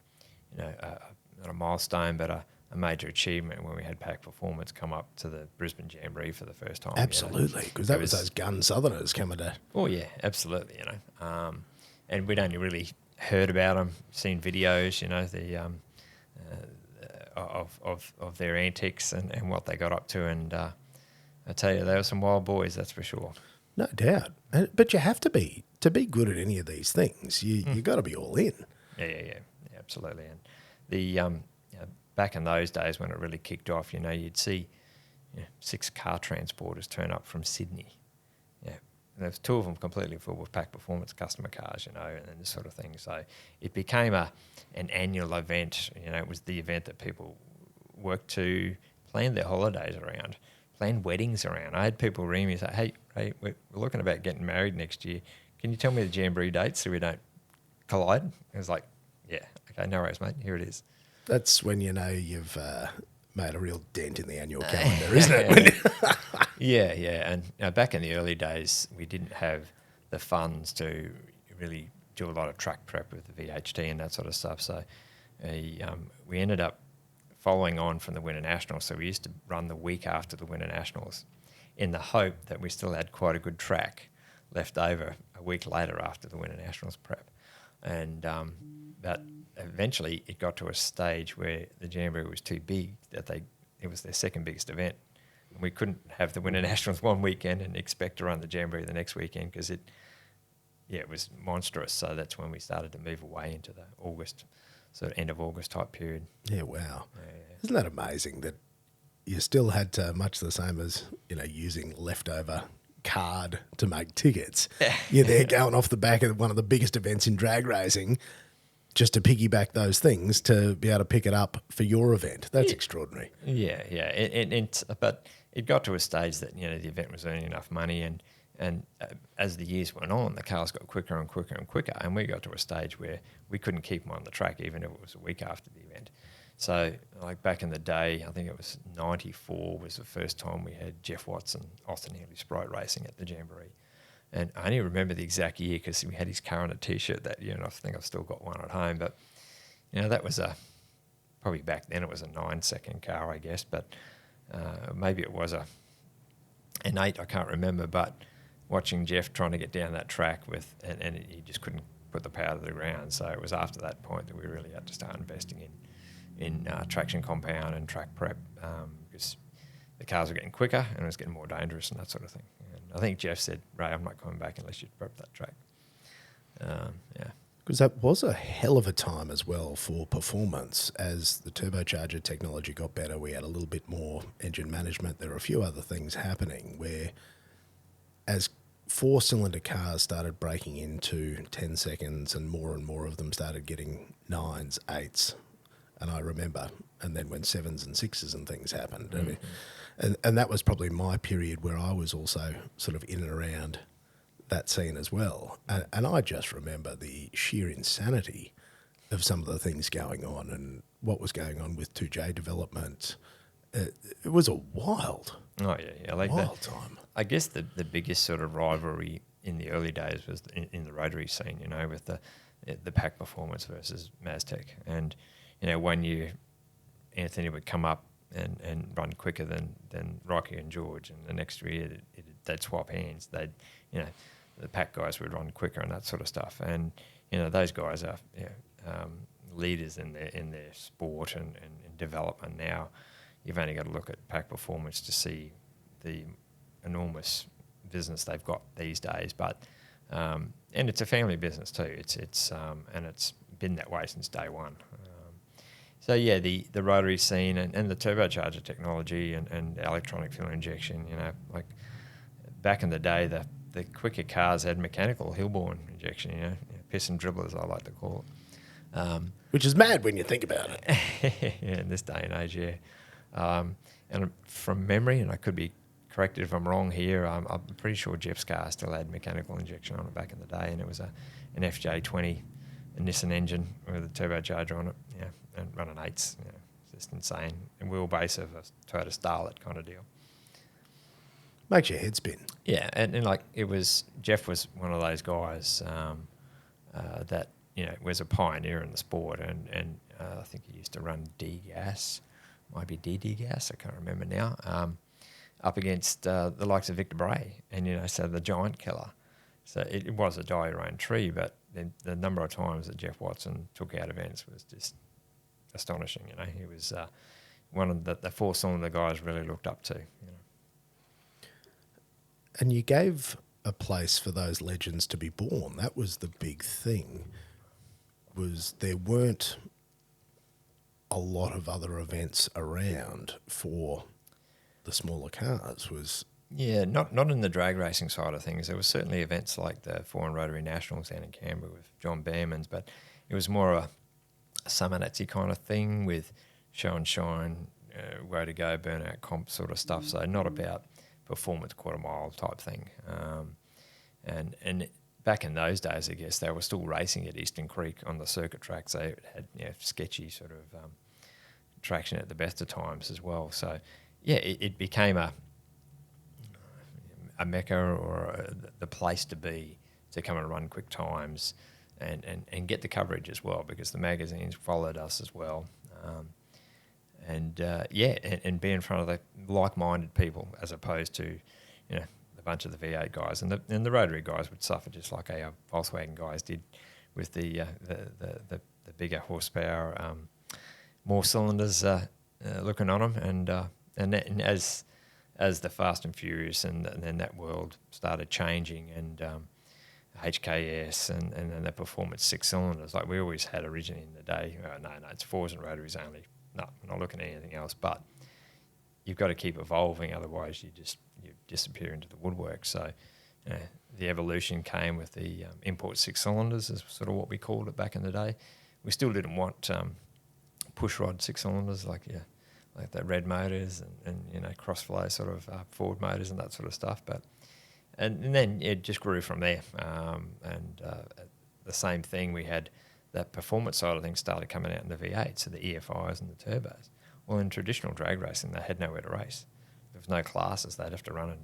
not a milestone, but a major achievement when we had Pack Performance come up to the Brisbane Jamboree for the first time. Absolutely, because that was those gun southerners coming to... Oh, yeah, absolutely, and we'd only really heard about them, seen videos, of their antics and what they got up to, and I tell you, they were some wild boys, that's for sure. No doubt. But you have to be good at any of these things. You got to be all in. Yeah, absolutely. And the back in those days when it really kicked off, you'd see 6 car transporters turn up from Sydney. Yeah, and there was 2 of them completely full with Pack Performance customer cars, and this sort of thing. So it became an annual event. It was the event that people worked to plan their holidays around, plan weddings around. I had people ring me and say, hey, we're looking about getting married next year. Can you tell me the Jamboree dates so we don't collide? It was like, yeah, okay, no worries, mate. Here it is. That's when you've made a real dent in the annual calendar, isn't it? Yeah. And back in the early days, we didn't have the funds to really do a lot of track prep with the VHT and that sort of stuff. So we ended up following on from the Winter Nationals. So we used to run the week after the Winter Nationals in the hope that we still had quite a good track left over a week later after the Winter Nationals prep. And but eventually it got to a stage where the Jamboree was too big that it was their second biggest event. And we couldn't have the Winter Nationals one weekend and expect to run the Jamboree the next weekend because it was monstrous. So that's when we started to move away into the August, sort of end of August type period. Yeah, wow. Yeah. Isn't that amazing that you still had to, much the same as, using leftover card to make tickets. You're there going off the back of one of the biggest events in drag racing just to piggyback those things to be able to pick it up for your event. That's extraordinary. Yeah. But it got to a stage that, the event was earning enough money and as the years went on, the cars got quicker and quicker and quicker, and we got to a stage where we couldn't keep them on the track even if it was a week after the event. So, like back in the day, I think it was 94 was the first time we had Jeff Watson, Austin Healy Sprite racing at the Jamboree. And I only remember the exact year because we had his car on a T-shirt that year, and I think I've still got one at home. But, that was probably back then it was a 9-second car, I guess, but maybe it was an 8, I can't remember. But watching Jeff trying to get down that track and he just couldn't put the power to the ground. So it was after that point that we really had to start investing in traction compound and track prep because the cars were getting quicker and it was getting more dangerous and that sort of thing. And I think Jeff said, Ray, I'm not coming back unless you prep that track. Because that was a hell of a time as well for performance. As the turbocharger technology got better, we had a little bit more engine management. There were a few other things happening where as 4-cylinder cars started breaking into 10 seconds and more of them started getting 9s, 8s, and I remember, and then when 7s and 6s and things happened. Mm-hmm. I mean, and that was probably my period where I was also sort of in and around that scene as well. And I just remember the sheer insanity of some of the things going on and what was going on with 2J development. It was a wild time. I guess the biggest sort of rivalry in the early days was in the rotary scene, with the Pack Performance versus Maztec. And, one year Anthony would come up and run quicker than Rocky and George. And the next year they'd swap hands. The pack guys would run quicker and that sort of stuff. And those guys are leaders in their sport and in development now. You've only got to look at pack performance to see the enormous business they've got these days. But and it's a family business too. It's and it's been that way since day one. So yeah, the rotary scene and the turbocharger technology and electronic fuel injection. Like back in the day, the quicker cars had mechanical Hilborn injection. Piston dribblers, I like to call it. Which is mad when you think about it. Yeah, in this day and age, yeah. And from memory, and I could be corrected if I'm wrong here, I'm pretty sure Jeff's car still had mechanical injection on it back in the day, and it was an FJ20, a Nissan engine with a turbocharger on it, and running eights. It's just insane. And wheelbase of a Toyota Starlet kind of deal. Makes your head spin. Yeah, and like Jeff was one of those guys that was a pioneer in the sport, and I think he used to run D-Gas, might be DD Gas, I can't remember now, up against the likes of Victor Bray, and so the giant killer. So it was a die your own tree, but the number of times that Jeff Watson took out events was just astonishing. He was one of the four-cylinder guys really looked up to. And you gave a place for those legends to be born. That was the big thing. Was there weren't a lot of other events around for the smaller cars. Not in the drag racing side of things. There were certainly events like the Foreign Rotary Nationals down in Canberra with John Behrmans, but it was more a Summer-Nazi kind of thing with show and shine, way to go, burnout comp sort of stuff. So not about performance quarter mile type thing. And back in those days, I guess they were still racing at Eastern Creek on the circuit tracks. They had sketchy sort of traction at the best of times as well. So yeah, it became a mecca or the place to be to come and run quick times and get the coverage as well, because the magazines followed us as well. And be in front of the like-minded people as opposed to, a bunch of the V8 guys. And the Rotary guys would suffer just like our Volkswagen guys did with the bigger horsepower, more cylinders looking on them. And as the Fast and Furious and then that world started changing and HKS and then the performance 6 cylinders, like we always had originally in the day, no, it's fours and rotaries only. No, we're not looking at anything else. But you've got to keep evolving, otherwise you disappear into the woodwork. So the evolution came with the import 6 cylinders, is sort of what we called it back in the day. We still didn't want push rod 6 cylinders like the red motors and cross-flow sort of forward motors and that sort of stuff. But and then it just grew from there. The same thing, we had that performance side of things started coming out in the V8, so the EFIs and the turbos. Well, in traditional drag racing, they had nowhere to race. There was no classes. They'd have to run in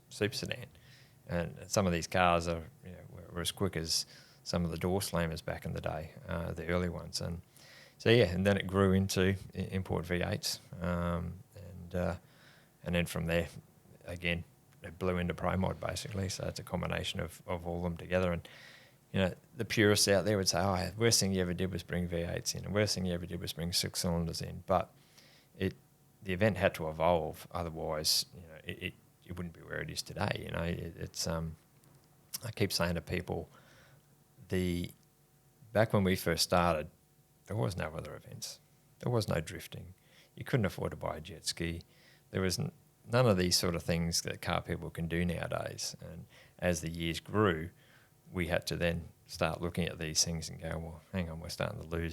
super sedan. And some of these cars were as quick as some of the door slammers back in the day, the early ones. And so, and then it grew into import V8s. And then from there, again, it blew into Pro Mod, basically. So it's a combination of all of them together. And the purists out there would say, the worst thing you ever did was bring V8s in. The worst thing you ever did was bring 6 cylinders in. But the event had to evolve. Otherwise, it wouldn't be where it is today. I keep saying to people, back when we first started, there was no other events. There was no drifting. You couldn't afford to buy a jet ski. There was none of these sort of things that car people can do nowadays. And as the years grew, we had to then start looking at these things and go, well, hang on, we're starting to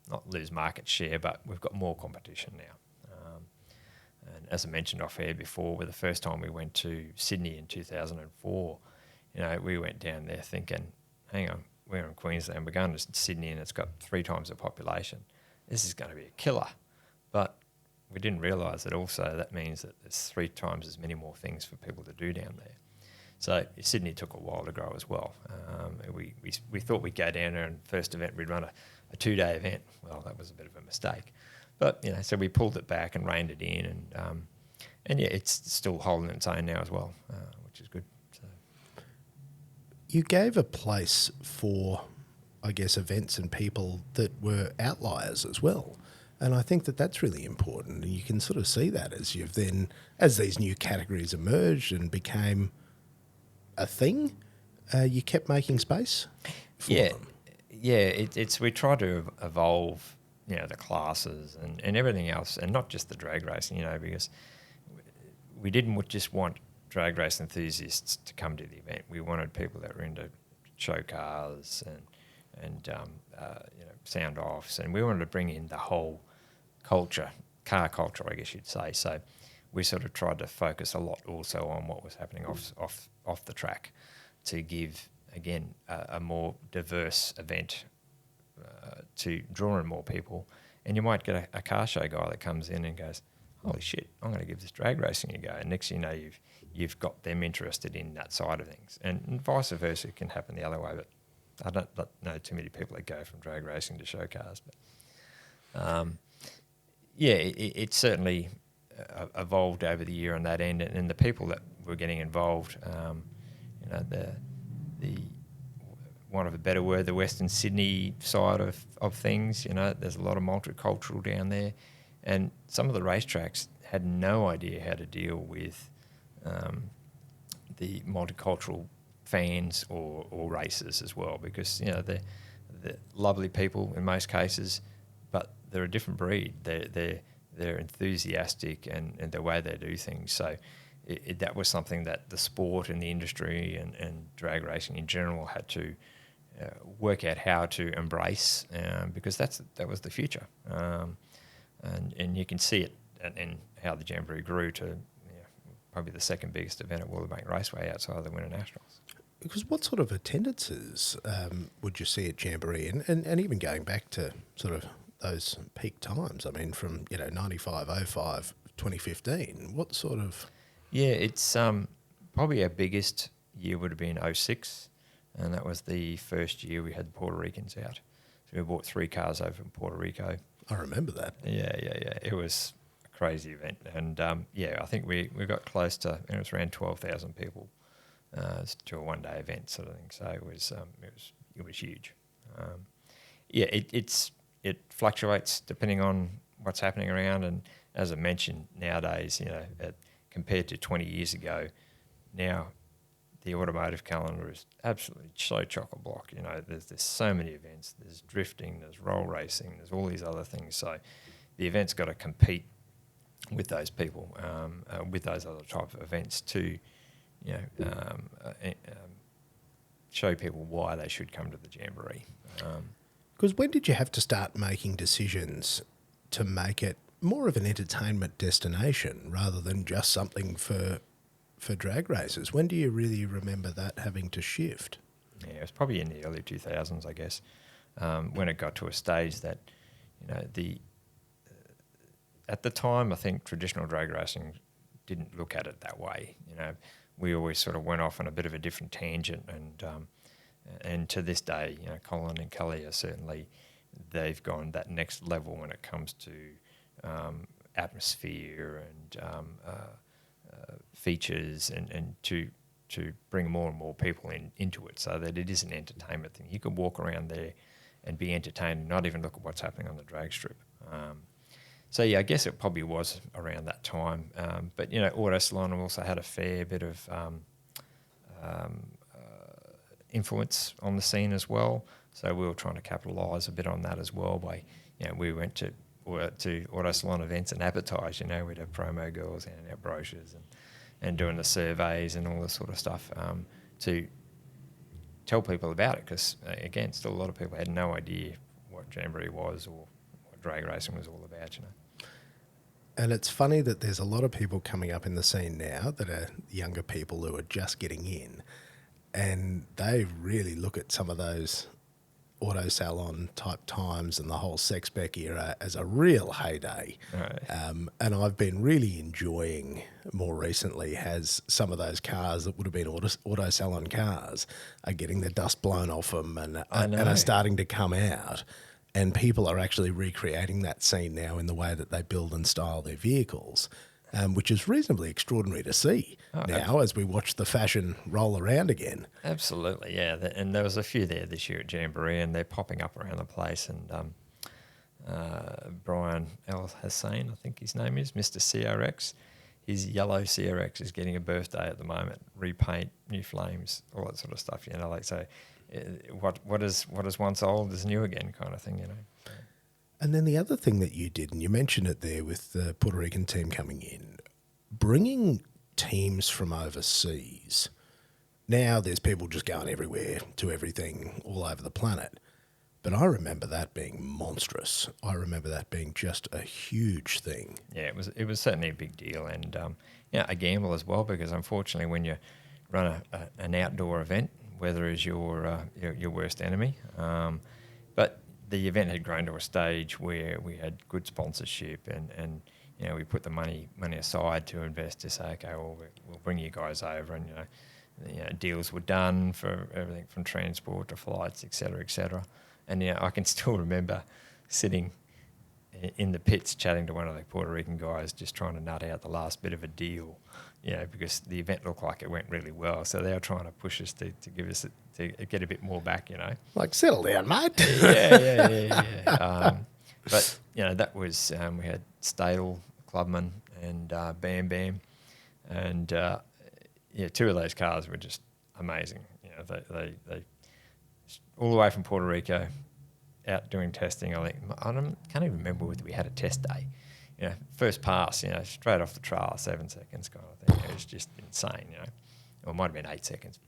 not lose market share, but we've got more competition now. And as I mentioned off air before, the first time we went to Sydney in 2004, we went down there thinking, hang on, we're in Queensland, we're going to Sydney and it's got 3 times the population. This is going to be a killer. But we didn't realise that also that means that there's 3 times as many more things for people to do down there. So Sydney took a while to grow as well. We thought we'd go down there and first event we'd run a 2-day event. Well, that was a bit of a mistake. But so we pulled it back and reined it in, and yeah, it's still holding its own now as well, which is good. So. You gave a place for, I guess, events and people that were outliers as well. And I think that that's really important. And you can sort of see that as these new categories emerged and became a thing, you kept making space for them. Yeah, it's we try to evolve, the classes and everything else, and not just the drag racing, because we didn't just want drag race enthusiasts to come to the event. We wanted people that were into show cars and sound offs, and we wanted to bring in the whole culture, car culture, I guess you'd say. So we sort of tried to focus a lot also on what was happening off the track to give, again, a more diverse event to draw in more people. And you might get a car show guy that comes in and goes, holy shit, I'm going to give this drag racing a go. And next thing you know, you've got them interested in that side of things. And vice versa, it can happen the other way. But I don't know too many people that go from drag racing to show cars. But it certainly evolved over the year on that end. And the people that were getting involved, the want of a better word, the Western Sydney side of things, there's a lot of multicultural down there. And some of the racetracks had no idea how to deal with the multicultural fans or racers as well, because they're lovely people in most cases, but they're a different breed. They're enthusiastic and the way they do things. So that was something that the sport and the industry and drag racing in general had to work out how to embrace, because that was the future. And you can see it in how the Jamboree grew to probably the second biggest event at Wollongong Raceway outside of the Winter Nationals. Because what sort of attendances would you see at Jamboree? And even going back to sort of those peak times, I mean, from 95, 05, 2015, what sort of... Yeah, it's probably our biggest year would have been 06, and that was the first year we had the Puerto Ricans out. So we bought 3 cars over from Puerto Rico. I remember that. Yeah. It was a crazy event. And, I think we got close to, it was around 12,000 people to a one-day event sort of thing. So it was huge. It fluctuates depending on what's happening around. And as I mentioned, nowadays, compared to 20 years ago, now the automotive calendar is absolutely so chock-a-block. There's so many events. There's drifting, there's roll racing, there's all these other things. So the event's got to compete with those people, with those other type of events to, show people why they should come to the Jamboree. Because when did you have to start making decisions to make it more of an entertainment destination rather than just something for drag racers? When do you really remember that having to shift? Yeah, it was probably in the early 2000s, I guess, when it got to a stage that, at the time, I think traditional drag racing didn't look at it that way. We always sort of went off on a bit of a different tangent, and to this day, Colin and Kelly are certainly, they've gone that next level when it comes to atmosphere and features and to bring more and more people into it, so that it is an entertainment thing. You could walk around there and be entertained and not even look at what's happening on the drag strip. So yeah, I guess it probably was around that time. But Auto Salon also had a fair bit of influence on the scene as well. So we were trying to capitalise a bit on that as well by, we went to Auto Salon events and advertise, we'd have promo girls handing out brochures and doing the surveys and all this sort of stuff to tell people about it, because, again, still a lot of people had no idea what Jamboree was or what drag racing was all about, And it's funny that there's a lot of people coming up in the scene now that are younger people who are just getting in, and they really look at some of those auto salon type times and the whole sex spec era as a real heyday. Right. And I've been really enjoying more recently as some of those cars that would have been auto salon cars are getting the dust blown off them and are starting to come out. and people are actually recreating that scene now in the way that they build and style their vehicles, which is reasonably extraordinary to see now as we watch the fashion roll around again. Absolutely, yeah. And there was a few there this year at Jamboree, and they're popping up around the place. And Brian El Hussein, I think his name is, Mr. CRX. His yellow CRX is getting a birthday at the moment. Repaint, new flames, all that sort of stuff. You know, like so, what is once old is new again, kind of thing. You know. So. And then the other thing that you did, and you mentioned it there with the Puerto Rican team coming in, bringing teams from overseas. Now there's people just going everywhere to everything all over the planet. But I remember that being monstrous. I remember that being just a huge thing. Yeah, it was certainly a big deal, and a gamble as well, because unfortunately when you run an outdoor event, weather is your worst enemy. But the event had grown to a stage where we had good sponsorship, and you know, we put the money aside to invest to say, okay, well, we'll bring you guys over, and you know, deals were done for everything from transport to flights, et cetera. And I can still remember sitting in the pits chatting to one of the Puerto Rican guys, just trying to nut out the last bit of a deal, because the event looked like it went really well. So they were trying to push us to give us to get a bit more back, Like, settle down, mate. Yeah. But that was we had Stadel, Clubman, and Bam Bam, and two of those cars were just amazing. They all the way from Puerto Rico out doing testing. I can't even remember whether we had a test day. First pass, straight off the trail, 7 seconds kind of thing. It was just insane, Or it might have been 8 seconds.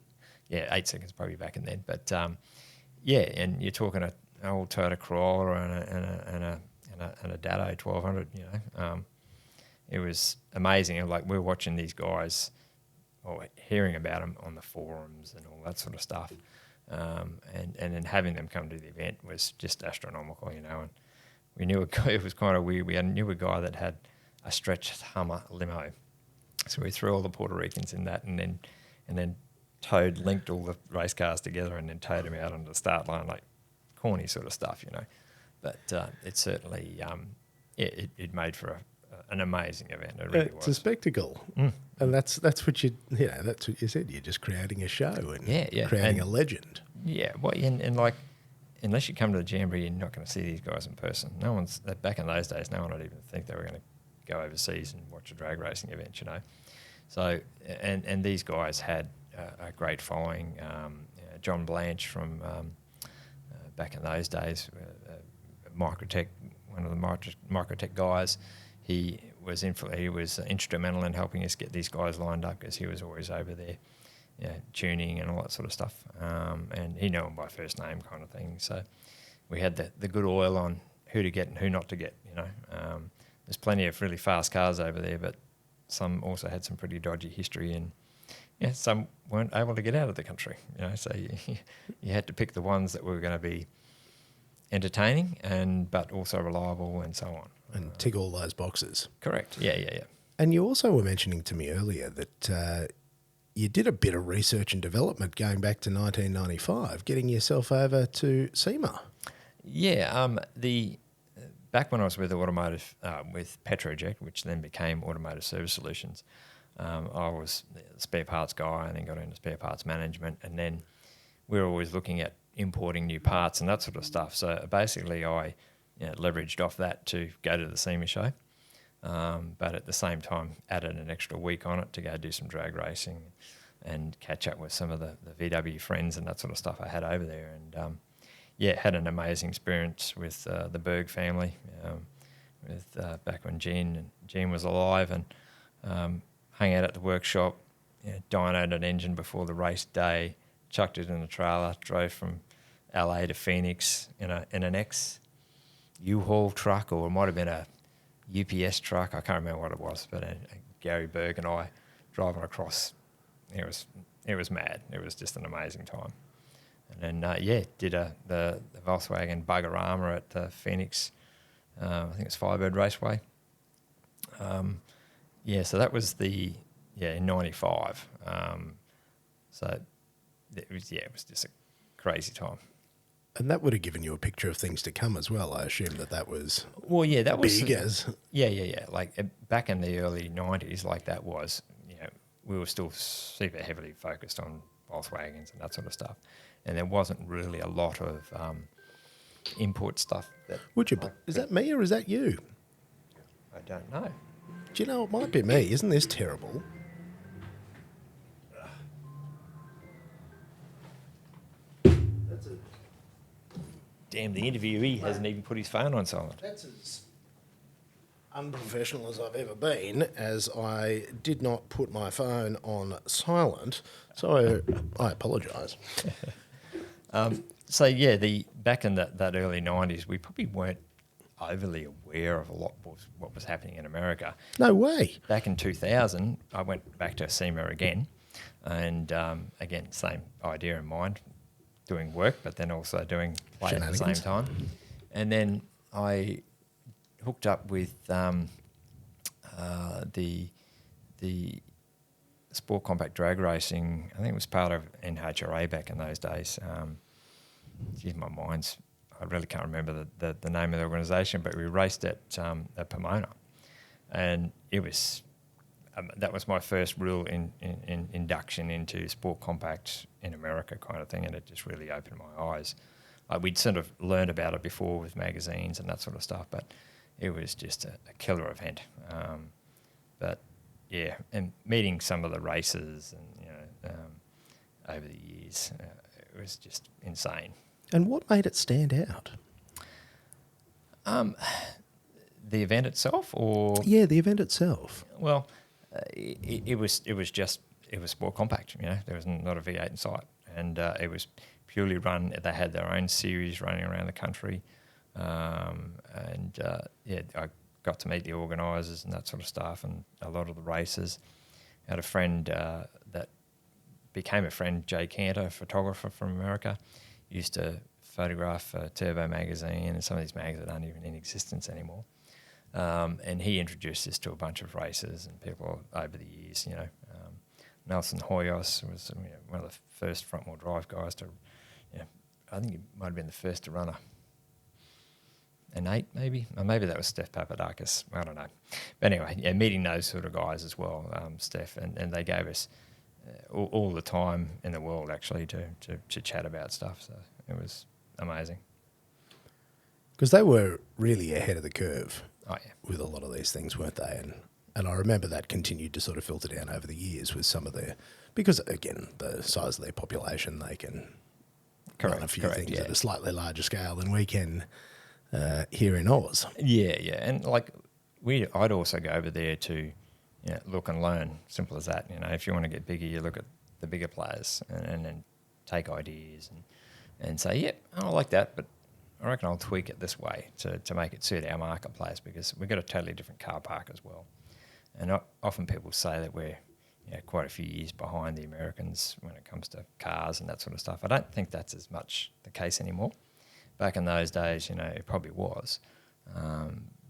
Yeah, 8 seconds probably back in then. But and you're talking an old Toyota Corolla and a Datto 1200. It was amazing. Like, we were watching these guys, or hearing about them on the forums and all that sort of stuff. And then having them come to the event was just astronomical, And we knew a guy, it was kind of weird. We knew a guy that had a stretched Hummer limo, so we threw all the Puerto Ricans in that, and then linked all the race cars together, and then towed them out onto the start line, like corny sort of stuff, But it certainly it made for an amazing event. It really was. It's a spectacle, and that's what that's what you said. You're just creating a show and creating a legend. Yeah, well, and like, unless you come to the Jamboree, you're not going to see these guys in person. No one's back in those days. No one would even think they were going to go overseas and watch a drag racing event, So, and these guys had a great following. John Blanche from back in those days, Microtech, one of the Microtech guys. He was instrumental in helping us get these guys lined up, because he was always over there, tuning and all that sort of stuff. And he knew them by first name, kind of thing. So we had the good oil on who to get and who not to get. There's plenty of really fast cars over there, but some also had some pretty dodgy history, and some weren't able to get out of the country. So you had to pick the ones that were going to be entertaining but also reliable, and so on. And tick all those boxes. Correct. Yeah. And you also were mentioning to me earlier that you did a bit of research and development going back to 1995, getting yourself over to SEMA. Yeah. Back when I was with automotive, with Petroject, which then became Automotive Service Solutions, I was the spare parts guy, and then got into spare parts management, and then we were always looking at importing new parts and that sort of stuff. So basically, I leveraged off that to go to the SEMA show, but at the same time added an extra week on it to go do some drag racing and catch up with some of the VW friends and that sort of stuff I had over there. And had an amazing experience with the Berg family, with back when Gene was alive, and hung out at the workshop, dynoed an engine before the race day, chucked it in a trailer, drove from LA to Phoenix in an ex U-Haul truck, or it might have been a UPS truck. I can't remember what it was, but Gary Berg and I driving across. It was mad. It was just an amazing time. And then did the Volkswagen Buggerama at Phoenix. I think it's Firebird Raceway. So that was in '95. So it was just a crazy time. And that would have given you a picture of things to come as well. I assume that was Well, yeah, that was big as. yeah. Like back in the early '90s, like that was, we were still super heavily focused on Volkswagens and that sort of stuff, and there wasn't really a lot of import stuff. Is that me or is that you? I don't know. Do you know, it might be me. Isn't this terrible? Damn, the interviewee hasn't even put his phone on silent. That's as unprofessional as I've ever been, as I did not put my phone on silent, so I apologise. So yeah, back in that early '90s, we probably weren't overly aware of a lot of what was happening in America. No way. Back in 2000, I went back to SEMA again, and again, same idea in mind, doing work, but then also doing play at the same time. And then I hooked up with the Sport Compact Drag Racing. I think it was part of NHRA back in those days. My mind's... I really can't remember the name of the organisation, but we raced at Pomona, and it was that was my first real induction into sport compact in America kind of thing, and it just really opened my eyes. We'd sort of learned about it before with magazines and that sort of stuff, but it was just a killer event. But yeah, and meeting some of the racers and over the years, it was just insane. And what made it stand out? The event itself, or yeah, the event itself. Well, it was sport compact. There was not a V8 in sight, and it was purely run. They had their own series running around the country, and I got to meet the organisers and that sort of stuff, and a lot of the racers. I had a friend that became a friend, Jay Cantor, a photographer from America. Used to photograph Turbo magazine and some of these magazines aren't even in existence anymore. And he introduced us to a bunch of racers and people over the years. Nelson Hoyos was one of the first front-wheel drive guys to. I think he might have been the first to run an 8 maybe, or maybe that was Steph Papadakis. I don't know. But anyway, meeting those sort of guys as well, Steph, and they gave us all the time in the world actually to chat about stuff. So it was amazing. Because they were really ahead of the curve. Oh yeah, with a lot of these things, weren't they? And I remember that continued to sort of filter down over the years with some of because again, the size of their population, they can run a few things at a slightly larger scale than we can here in Oz. Yeah, and like I'd also go over there to look and learn. Simple as that. If you want to get bigger, you look at the bigger players and then take ideas and say, yeah, I like that, but I reckon I'll tweak it this way to make it suit our marketplace, because we've got a totally different car park as well. And often people say that we're quite a few years behind the Americans when it comes to cars and that sort of stuff. I don't think that's as much the case anymore. Back in those days, it probably was.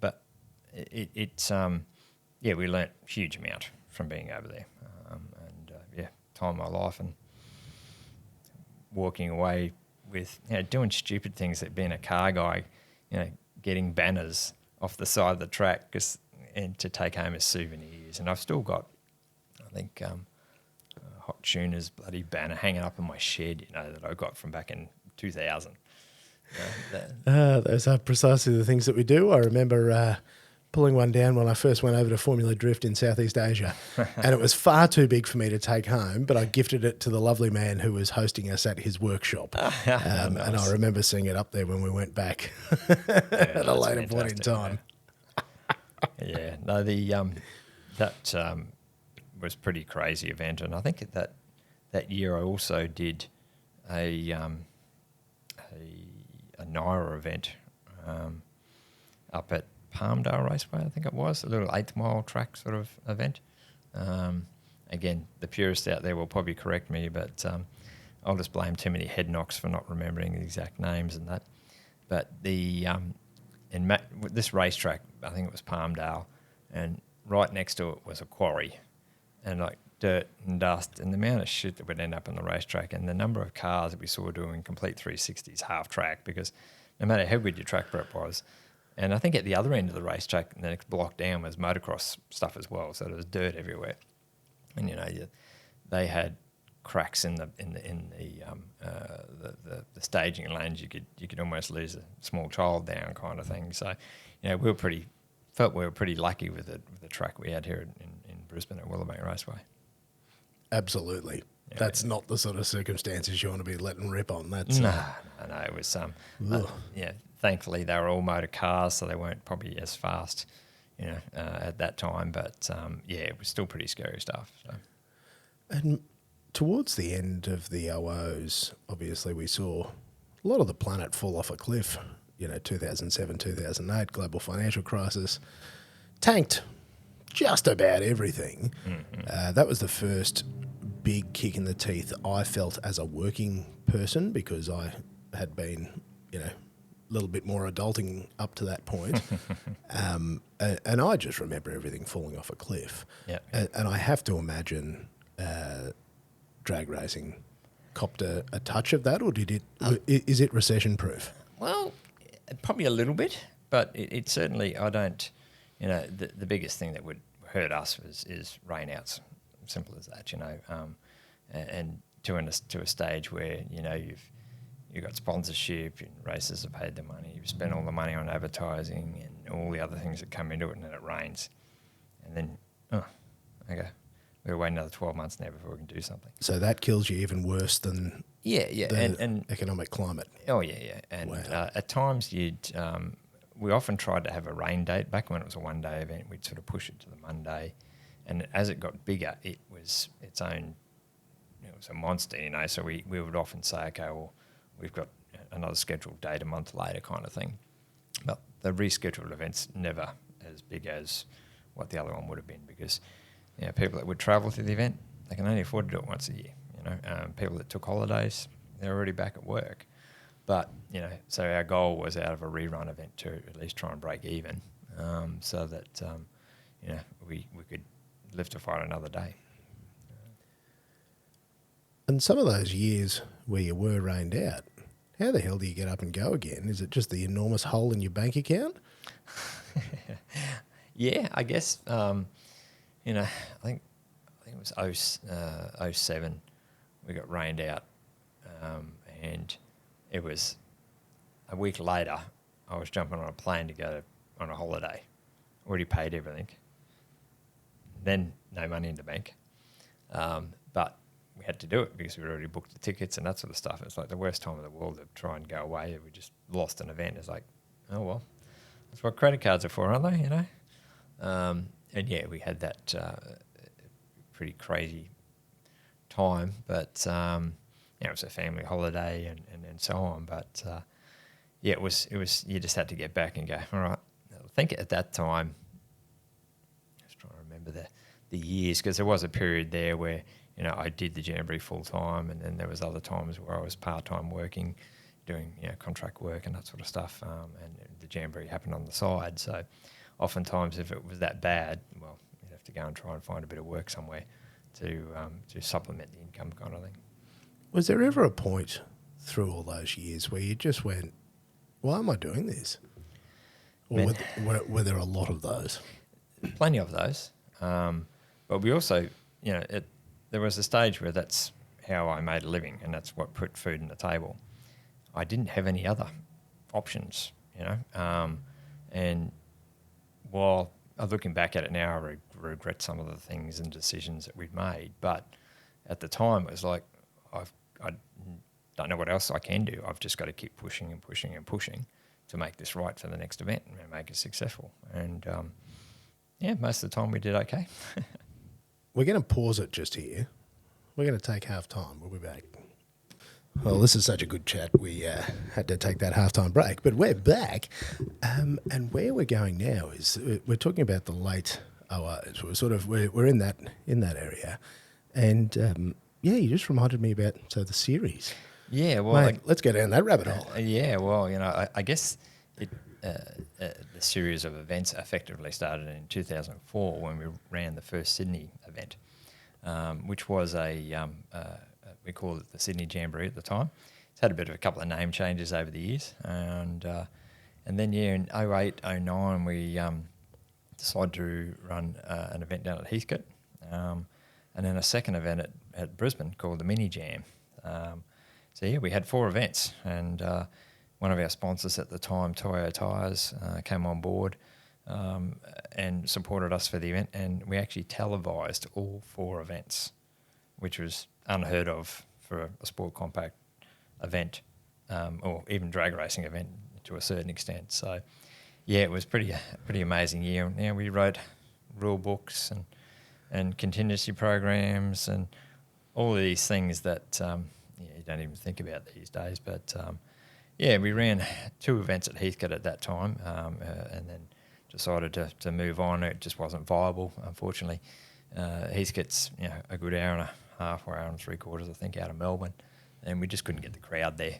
But we learnt a huge amount from being over there. Time of my life, and walking away with doing stupid things like being a car guy, getting banners off the side of the track and to take home as souvenirs. And I've still got, I think, Hot Tuner's bloody banner hanging up in my shed, that I got from back in 2000. Those are precisely the things that we do. I remember pulling one down when I first went over to Formula Drift in Southeast Asia, and it was far too big for me to take home, but I gifted it to the lovely man who was hosting us at his workshop. Nice. And I remember seeing it up there when we went back at a later point in time. Yeah, no, that was a pretty crazy event, and I think that year I also did a Naira event up at Palmdale Raceway, I think it was, a little 8-mile track sort of event. Again, the purists out there will probably correct me, but I'll just blame too many head knocks for not remembering the exact names and that. But this racetrack, I think it was Palmdale, and right next to it was a quarry. And like dirt and dust, and the amount of shit that would end up on the racetrack, and the number of cars that we saw doing complete 360s half track, because no matter how good your track prep was, and I think at the other end of the racetrack, the next block down was motocross stuff as well, so there was dirt everywhere, and they had cracks in the staging lanes. You could almost lose a small child down, kind of thing. So, we were pretty lucky with the track we had here in Brisbane at Willowbank Raceway. Absolutely. Yeah. That's not the sort of circumstances you want to be letting rip on. That's no, it was thankfully they were all motor cars, so they weren't probably as fast, at that time. But it was still pretty scary stuff. So. And towards the end of the OOs, obviously we saw a lot of the planet fall off a cliff. 2007, 2008, global financial crisis, tanked just about everything. Mm-hmm. That was the first big kick in the teeth I felt as a working person, because I had been, a little bit more adulting up to that point. And I just remember everything falling off a cliff. Yep. And I have to imagine drag racing copped a touch of that, or is it recession proof? Well, probably a little bit, but it certainly, I don't, the biggest thing that would hurt us is rain outs. Simple as that, and to a stage where, you've got sponsorship and races have paid the money, you've spent all the money on advertising and all the other things that come into it, and then it rains. And then, okay, we're waiting another 12 months now before we can do something. So that kills you even worse than and economic climate. Oh, yeah. And wow. At times we often tried to have a rain date. Back when it was a one-day event, we'd sort of push it to the Monday. And as it got bigger, it was its own, it was a monster, so we would often say, okay, well, we've got another scheduled date a month later, kind of thing. But the rescheduled event's never as big as what the other one would have been, because people that would travel to the event, they can only afford to do it once a year. People that took holidays, they're already back at work. But, so our goal was out of a rerun event to at least try and break even, so that, we could live to fight another day. And some of those years where you were rained out, how the hell do you get up and go again? Is it just the enormous hole in your bank account? Yeah, I guess, I think it was 07, we got rained out, and it was a week later, I was jumping on a plane to go on a holiday. Already paid everything. Then no money in the bank. But we had to do it because we'd already booked the tickets and that sort of stuff. It's like the worst time in the world to try and go away. We just lost an event. It's like, oh, well, that's what credit cards are for, aren't they, And we had that pretty crazy time. But, it was a family holiday and so on. But, it was you just had to get back and go, all right. I think at that time, I was trying to remember the years, because there was a period there where, I did the Jamboree full time, and then there was other times where I was part-time working, doing, contract work and that sort of stuff, and the Jamboree happened on the side. So oftentimes if it was that bad, well, you'd have to go and try and find a bit of work somewhere to supplement the income, kind of thing. Was there ever a point through all those years where you just went, why am I doing this? Or were there a lot of those? Plenty of those. But we also, there was a stage where that's how I made a living, and that's what put food on the table. I didn't have any other options, and while looking back at it now, I regret some of the things and decisions that we'd made. But at the time, it was like, I don't know what else I can do. I've just got to keep pushing and pushing and pushing to make this right for the next event and make it successful. And most of the time we did okay. We're going to pause it just here. We're going to take half time. We'll be back. Well, this is such a good chat. We had to take that halftime break, but we're back. And where we're going now is we're talking about the late OOs. We're in that area, and you just reminded me about the series. Yeah, well, mate, let's go down that rabbit hole. I guess the series of events effectively started in 2004 when we ran the first Sydney event. which was we called it the Sydney Jamboree at the time. It's had a couple of name changes over the years, and then in 08, 09 we decided to run an event down at Heathcote, and then a second event at Brisbane called the Mini Jam. We had 4 events, and one of our sponsors at the time, Toyo Tyres, came on board and supported us for the event, and we actually televised all 4 events, which was unheard of for a sport compact event, or even drag racing event to a certain extent. So, yeah, it was pretty amazing year. Yeah, we wrote rule books and contingency programs and all of these things that you don't even think about these days. But we ran 2 events at Heathcote at that time, and then decided to move on. It just wasn't viable, unfortunately. Heathcote's a good hour and a half, or hour and 3/4, I think, out of Melbourne, and we just couldn't get the crowd there.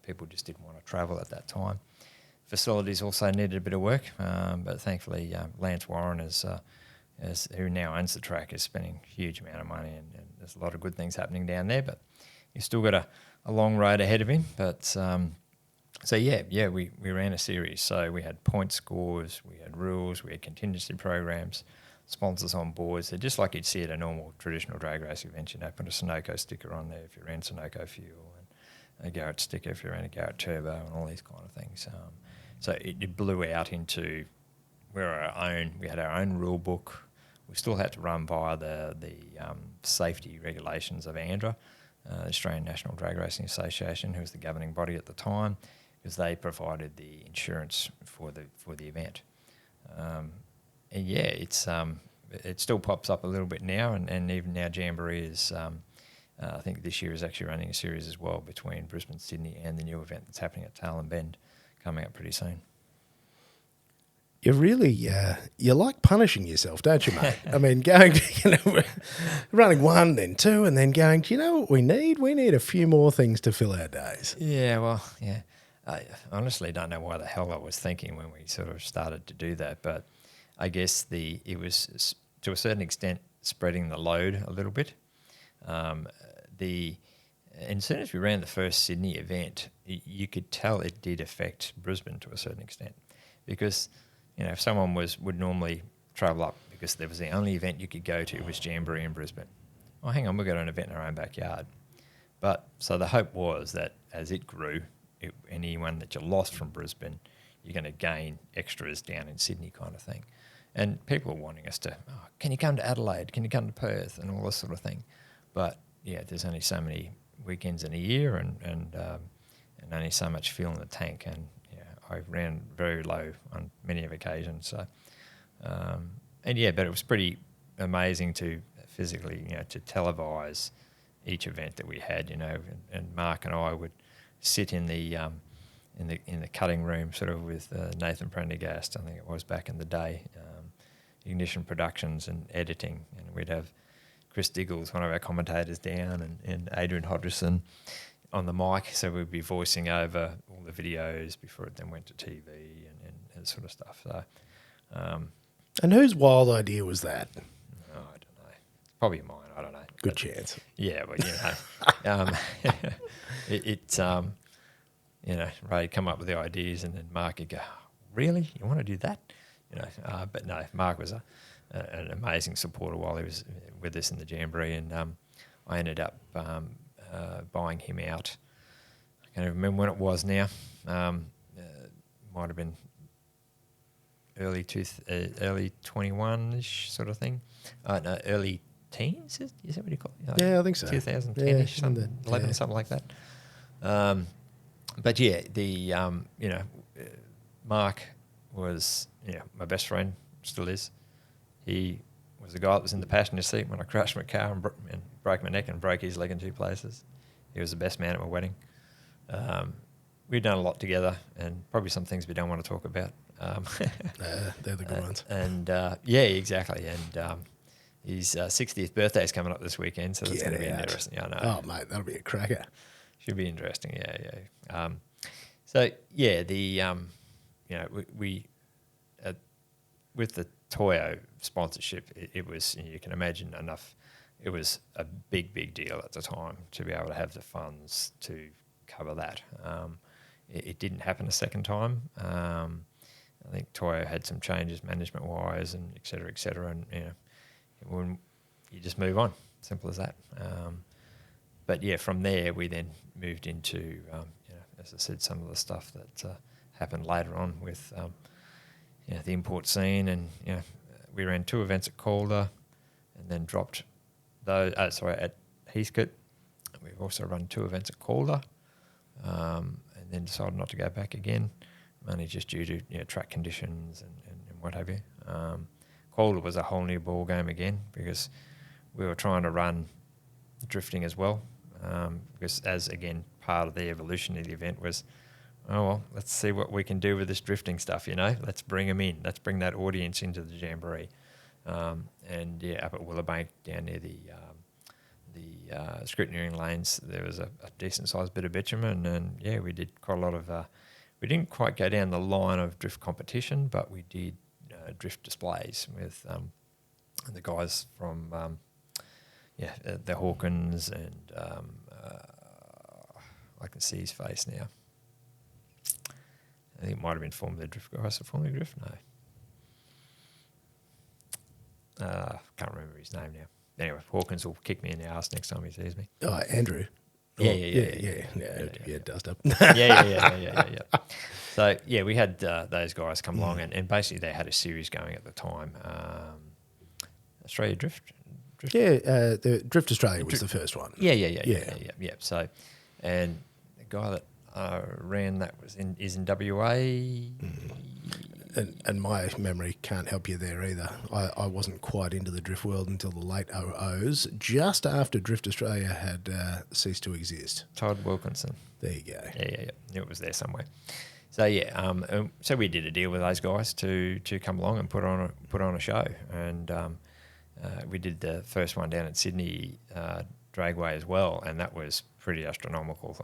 People just didn't want to travel at that time. Facilities also needed a bit of work, but thankfully Lance Warren who now owns the track, is spending a huge amount of money, and there's a lot of good things happening down there, but he's still got a long road ahead of him. But we ran a series. So we had point scores, we had rules, we had contingency programs, sponsors on board. So just like you'd see at a normal traditional drag race event, put a Sunoco sticker on there if you ran Sunoco fuel, and a Garrett sticker if you ran a Garrett turbo, and all these kind of things. So it blew out into we had our own rule book. We still had to run via the safety regulations of ANDRA, Australian National Drag Racing Association, who was the governing body at the time, because they provided the insurance for the event. It still pops up a little bit now, and even now Jamboree is, I think this year is actually running a series as well between Brisbane, Sydney, and the new event that's happening at Tailem Bend coming up pretty soon. You really, you like punishing yourself, don't you, mate? I mean, going, running 1, then 2, and then going, do you know what we need? We need a few more things to fill our days. Yeah, well, yeah. I honestly don't know why the hell I was thinking when we sort of started to do that, but I guess it was, to a certain extent, spreading the load a little bit. And as soon as we ran the first Sydney event, you could tell it did affect Brisbane to a certain extent, because if someone would normally travel up because there was the only event you could go to was Jamboree in Brisbane. Oh, hang on, we've got an event in our own backyard. But so the hope was that as it grew, anyone that you lost from Brisbane, you're going to gain extras down in Sydney, kind of thing. And people were wanting us to, can you come to Adelaide? Can you come to Perth? And all this sort of thing. But yeah, there's only so many weekends in a year, and only so much fuel in the tank, and I ran very low on many of occasions. So, but it was pretty amazing to physically, to televise each event that we had, and Mark and I would sit in the cutting room, sort of with Nathan Prendergast, I think it was back in the day, Ignition Productions and editing, and we'd have Chris Diggles, one of our commentators, down, and Adrian Hodgson on the mic, so we'd be voicing over all the videos before it then went to TV and that sort of stuff. So, and whose wild idea was that? I don't know. Probably mine. I don't know. Good chance. Yeah, but Ray'd come up with the ideas, and then Mark would go, "Really? You want to do that?" But no, Mark was an amazing supporter while he was with us in the Jamboree, and I ended up buying him out. I can't even remember when it was now. Might have been early 21-ish sort of thing. No, early teens, is that what you call it? Yeah, I think so. 2010-ish, something, 11, something like that. But yeah, Mark was my best friend, still is. He was the guy that was in the passenger seat when I crashed my car and broke my neck and broke his leg in 2 places. He was the best man at my wedding. We've done a lot together, and probably some things we don't want to talk about. They're the good ones. And exactly. And his 60th birthday is coming up this weekend, so that's going to be interesting. Yeah, I know. Oh, mate, that'll be a cracker. Should be interesting. Yeah. So yeah, we with the Toyo sponsorship, it was, you can imagine, enough it was a big deal at the time to be able to have the funds to cover that. It didn't happen a second time. I think Toyo had some changes management wise and et cetera, and when you just move on, simple as that. But yeah, from there we then moved into as I said, some of the stuff that happened later on with the import scene, and we ran 2 events at Calder, and then dropped those. At Heathcote. We've also run 2 events at Calder, and then decided not to go back again, mainly just due to track conditions and what have you. Calder was a whole new ball game again because we were trying to run drifting as well, because as again part of the evolution of the event was, oh well, let's see what we can do with this drifting stuff. Let's bring them in. Let's bring that audience into the Jamboree. And up at Willowbank down near the scrutineering lanes, there was a decent sized bit of bitumen, and we did quite a lot of. We didn't quite go down the line of drift competition, but we did drift displays with the guys from the Hawkins, and I can see his face now. I think it might have been Formula Drift guys. Formula Drift? No. Can't remember his name now. Anyway, Hawkins will kick me in the arse next time he sees me. Oh, Andrew. Yeah, dust up. Yeah. So, we had those guys come along, and basically they had a series going at the time. Australia Drift? Yeah, the Drift Australia was the first one. Yeah. So, and the guy that ran that is in WA. And my memory can't help you there either. I wasn't quite into the drift world until the late 00s, just after Drift Australia had ceased to exist. Todd Wilkinson. There you go. Yeah. Knew it was there somewhere. So so we did a deal with those guys to come along and put on a show, and we did the first one down at Sydney Dragway as well, and that was pretty astronomical.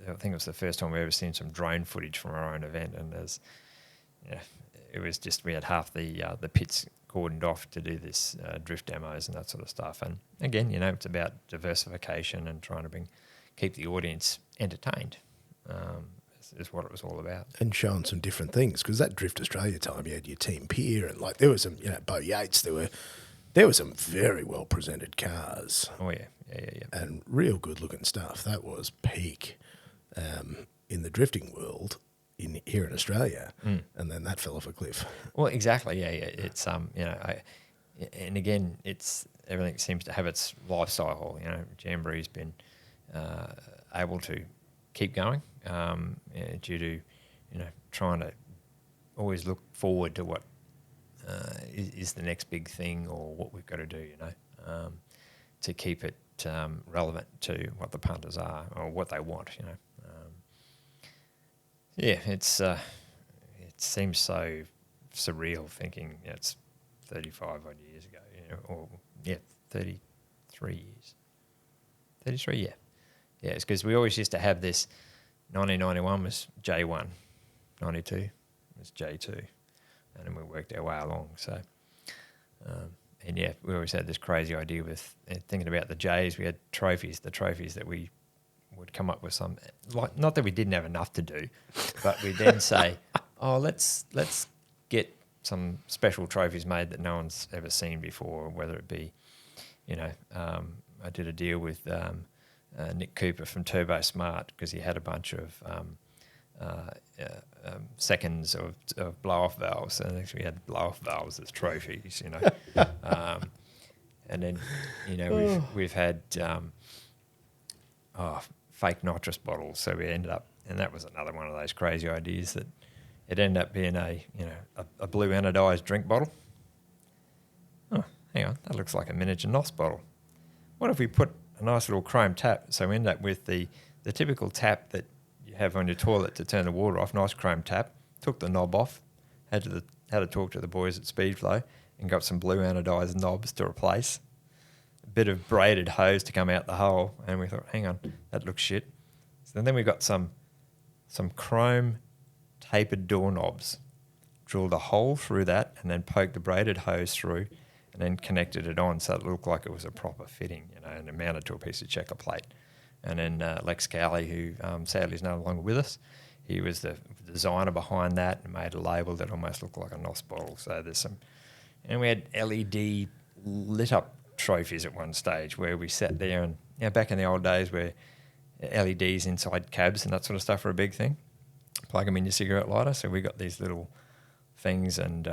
I think it was the first time we ever seen some drone footage from our own event, and it was just, we had half the pits cordoned off to do this drift demos and that sort of stuff. And again, it's about diversification and trying to keep the audience entertained. Is what it was all about. And showing some different things, because that Drift Australia time, you had your Team Peer, and there was some, Bo Yates, there were some very well presented cars. Oh yeah. And real good looking stuff. That was peak in the drifting world here in Australia, and then that fell off a cliff. Well, exactly. Yeah. It's and again, it's everything seems to have its life cycle. Jamboree's been able to keep going due to trying to always look forward to what is the next big thing, or what we've got to do. To keep it relevant to what the punters are or what they want. It seems so surreal thinking it's 35 odd years ago, 33 years. 33, yeah. Yeah, it's because we always used to have this. 1991 was J1, 92 was J2, and then we worked our way along. So, we always had this crazy idea with thinking about the J's. We had trophies, the trophies that we would come up with some, like, not that we didn't have enough to do, but we'd then say, oh, let's get some special trophies made that no one's ever seen before, whether it be, I did a deal with Nick Cooper from Turbo Smart, because he had a bunch of seconds of blow-off valves, and actually we had blow-off valves as trophies, and then we've had fake nitrous bottles, so we ended up, and that was another one of those crazy ideas, that it ended up being a blue anodised drink bottle. Oh, hang on, that looks like a miniature NOS bottle. What if we put a nice little chrome tap? So we end up with the typical tap that you have on your toilet to turn the water off, nice chrome tap, took the knob off, had to talk to the boys at Speedflow and got some blue anodised knobs to replace, a bit of braided hose to come out the hole, and we thought, hang on, that looks shit. So then we got some chrome tapered doorknobs, drilled a hole through that, and then poked the braided hose through, and then connected it on so it looked like it was a proper fitting, and it mounted to a piece of checker plate. And then Lex Cowley, who sadly is no longer with us, he was the designer behind that and made a label that almost looked like a NOS bottle. So there's some, and we had LED lit up trophies at one stage where we sat there and, back in the old days where LEDs inside cabs and that sort of stuff were a big thing. Plug them in your cigarette lighter. So we got these little things, and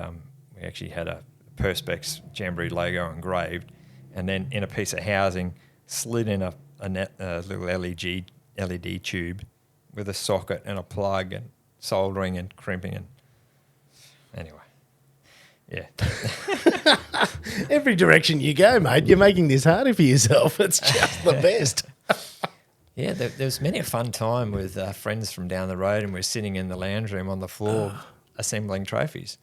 we actually had a Perspex Jamboree logo engraved, and then in a piece of housing slid in a little LED tube with a socket and a plug and soldering and crimping, and anyway, yeah. Every direction you go, mate, you're making this harder for yourself. It's just the best. Yeah, there was many a fun time with friends from down the road, and we're sitting in the lounge room on the floor assembling trophies.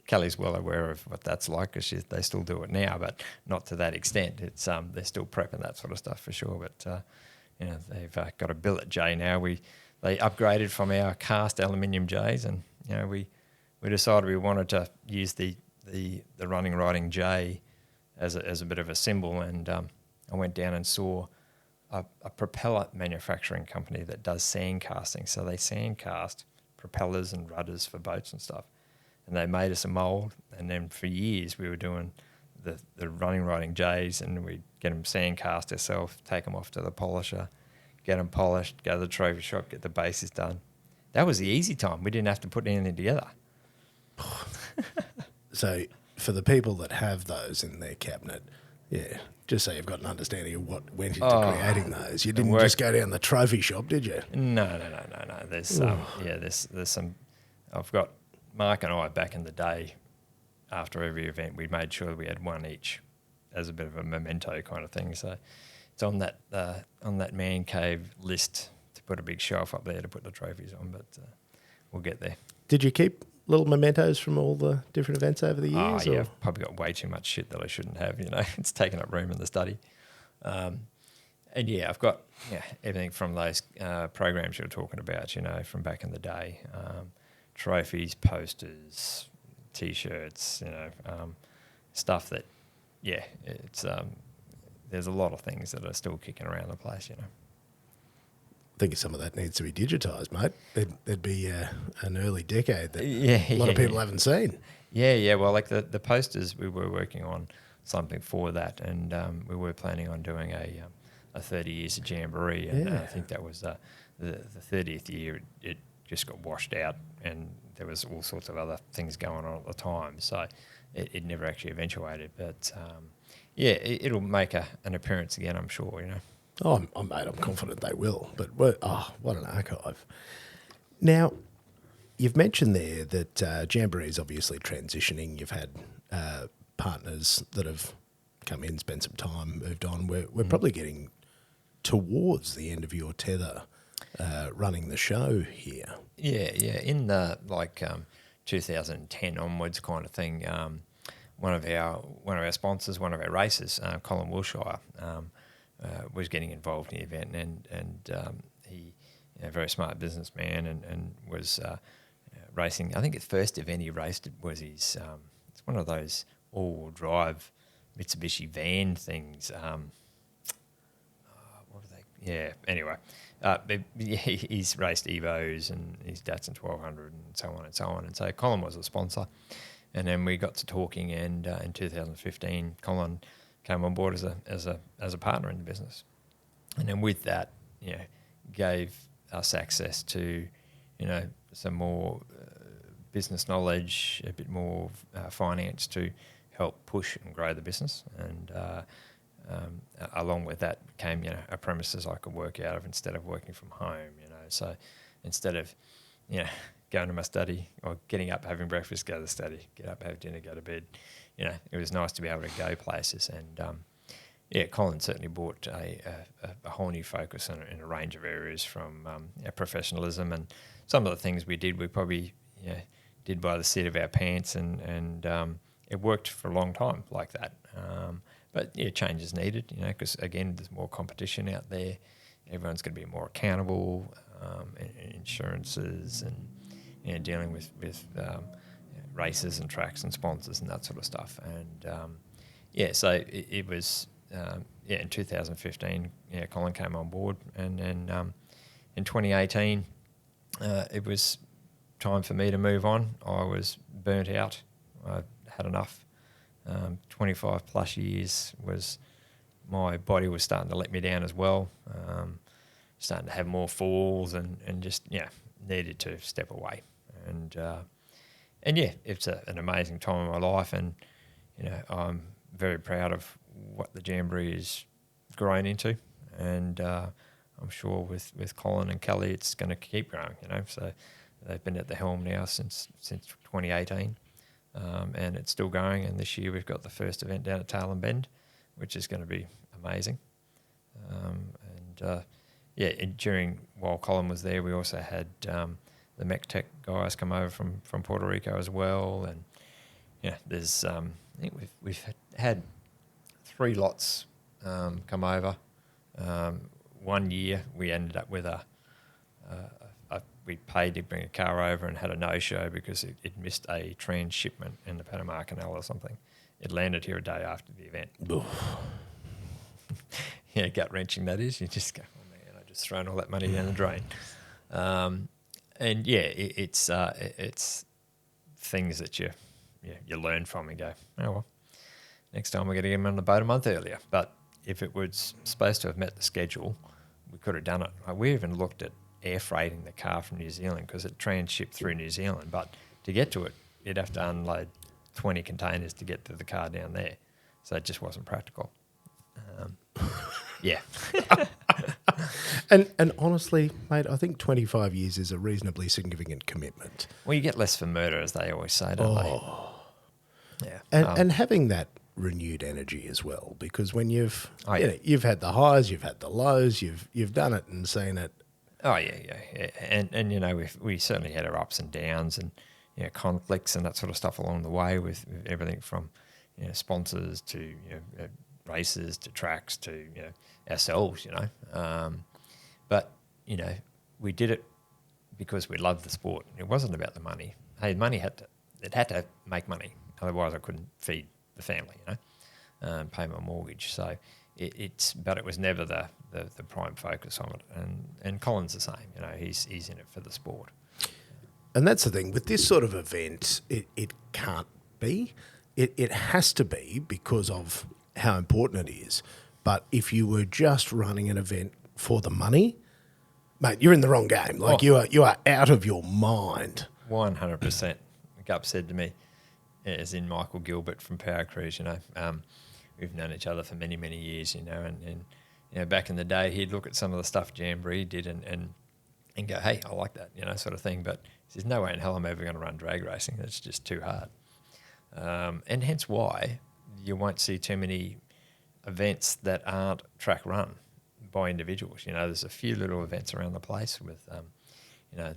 Kelly's well aware of what that's like because they still do it now, but not to that extent. It's they're still prepping that sort of stuff for sure. But they've got a billet J now. They upgraded from our cast aluminium Js, and we decided we wanted to use the running riding J as a bit of a symbol, and I went down and saw a propeller manufacturing company that does sand casting. So they sand cast propellers and rudders for boats and stuff. And they made us a mould, and then for years we were doing the running riding J's, and we'd get them sand cast ourselves, take them off to the polisher, get them polished, go to the trophy shop, get the bases done. That was the easy time. We didn't have to put anything together. So for the people that have those in their cabinet, just so you've got an understanding of what went into creating those. You didn't just go down the trophy shop, did you? No. There's some. I've got Mark and I back in the day. After every event, we made sure we had one each, as a bit of a memento kind of thing. So it's on that man cave list to put a big shelf up there to put the trophies on. But we'll get there. Did you keep little mementos from all the different events over the years? Yeah, I've probably got way too much shit that I shouldn't have. It's taken up room in the study. And I've got everything from those programs you were talking about, from back in the day. Trophies, posters, T-shirts, stuff that, it's there's a lot of things that are still kicking around the place, I think some of that needs to be digitised, mate. There'd be an early decade that a lot of people haven't seen. Yeah. Well, like the posters, we were working on something for that, and we were planning on doing a 30 years of Jamboree, and I think that was the 30th year. It just got washed out, and there was all sorts of other things going on at the time, so it never actually eventuated. But it'll make an appearance again, I'm sure. Oh, mate, I'm confident they will. But what an archive. Now, you've mentioned there that Jamboree is obviously transitioning. You've had partners that have come in, spent some time, moved on. We're probably getting towards the end of your tether running the show here. Yeah. In the 2010 onwards kind of thing, one of our sponsors, one of our racers, Colin Wilshire, was getting involved in the event, and he, a very smart businessman, and was racing. I think the first event he raced was his. It's one of those all-wheel drive Mitsubishi van things. What are they? Yeah. Anyway, he's raced Evos and his Datsun 1200 and so on and so on. And so Colin was a sponsor, and then we got to talking, and in 2015, Colin came on board as a partner in the business, and then with that, gave us access to, some more business knowledge, a bit more finance to help push and grow the business, and along with that came a premises I could work out of instead of working from home. So instead of going to my study or getting up, having breakfast, go to the study, get up, have dinner, go to bed. It was nice to be able to go places. And, Colin certainly brought a whole new focus in a range of areas, from professionalism, and some of the things we did, we probably did by the seat of our pants, and it worked for a long time like that. But change is needed, because again, there's more competition out there. Everyone's going to be more accountable, insurances, and dealing with races and tracks and sponsors and that sort of stuff. And so it was in 2015. Yeah, Colin came on board, and then in 2018, it was time for me to move on. I was burnt out. I had enough. 25 plus years was my body was starting to let me down as well. Starting to have more falls and just needed to step away. And it's an amazing time in my life, and I'm very proud of what the Jamboree is grown into, and I'm sure with Colin and Kelly it's going to keep growing. So they've been at the helm now since 2018, and it's still going. And this year we've got the first event down at Tail and Bend, which is going to be amazing. While Colin was there, we also had the Mech Tech guys come over from Puerto Rico as well, and there's I think we've had 3 lots come over. 1 year we ended up with we paid to bring a car over and had a no-show because it missed a transshipment in the Panama Canal or something. It landed here a day after the event. Gut-wrenching that is. You just go, oh man, I just thrown all that money down the drain. It's things that you learn from and go, oh well, next time we're going to get them on the boat a month earlier. But if it was supposed to have met the schedule, we could have done it. We even looked at air freighting the car from New Zealand because it transshipped through New Zealand. But to get to it, you'd have to unload 20 containers to get to the car down there. So it just wasn't practical. And honestly, mate, I think 25 years is a reasonably significant commitment. Well, you get less for murder, as they always say, don't they? Yeah. And having that renewed energy as well, because when you've had the highs, you've had the lows, you've done it and seen it. Oh yeah. And we certainly had our ups and downs and conflicts and that sort of stuff along the way with everything from sponsors to races to tracks to ourselves. But we did it because we loved the sport. It wasn't about the money. Hey, money had to make money, otherwise I couldn't feed the family, pay my mortgage. So but it was never the prime focus on it. And Colin's the same. He's in it for the sport. And that's the thing with this sort of event. It can't be. It has to be because of how important it is. But if you were just running an event for the money, mate, you're in the wrong game. You are out of your mind. 100%. Gup said to me, as in Michael Gilbert from Power Cruise, we've known each other for many, many years, and back in the day he'd look at some of the stuff Jamboree did and go, hey, I like that, sort of thing. But he says, no way in hell I'm ever going to run drag racing. That's just too hard. And hence why you won't see too many events that aren't track run by individuals. There's a few little events around the place with, the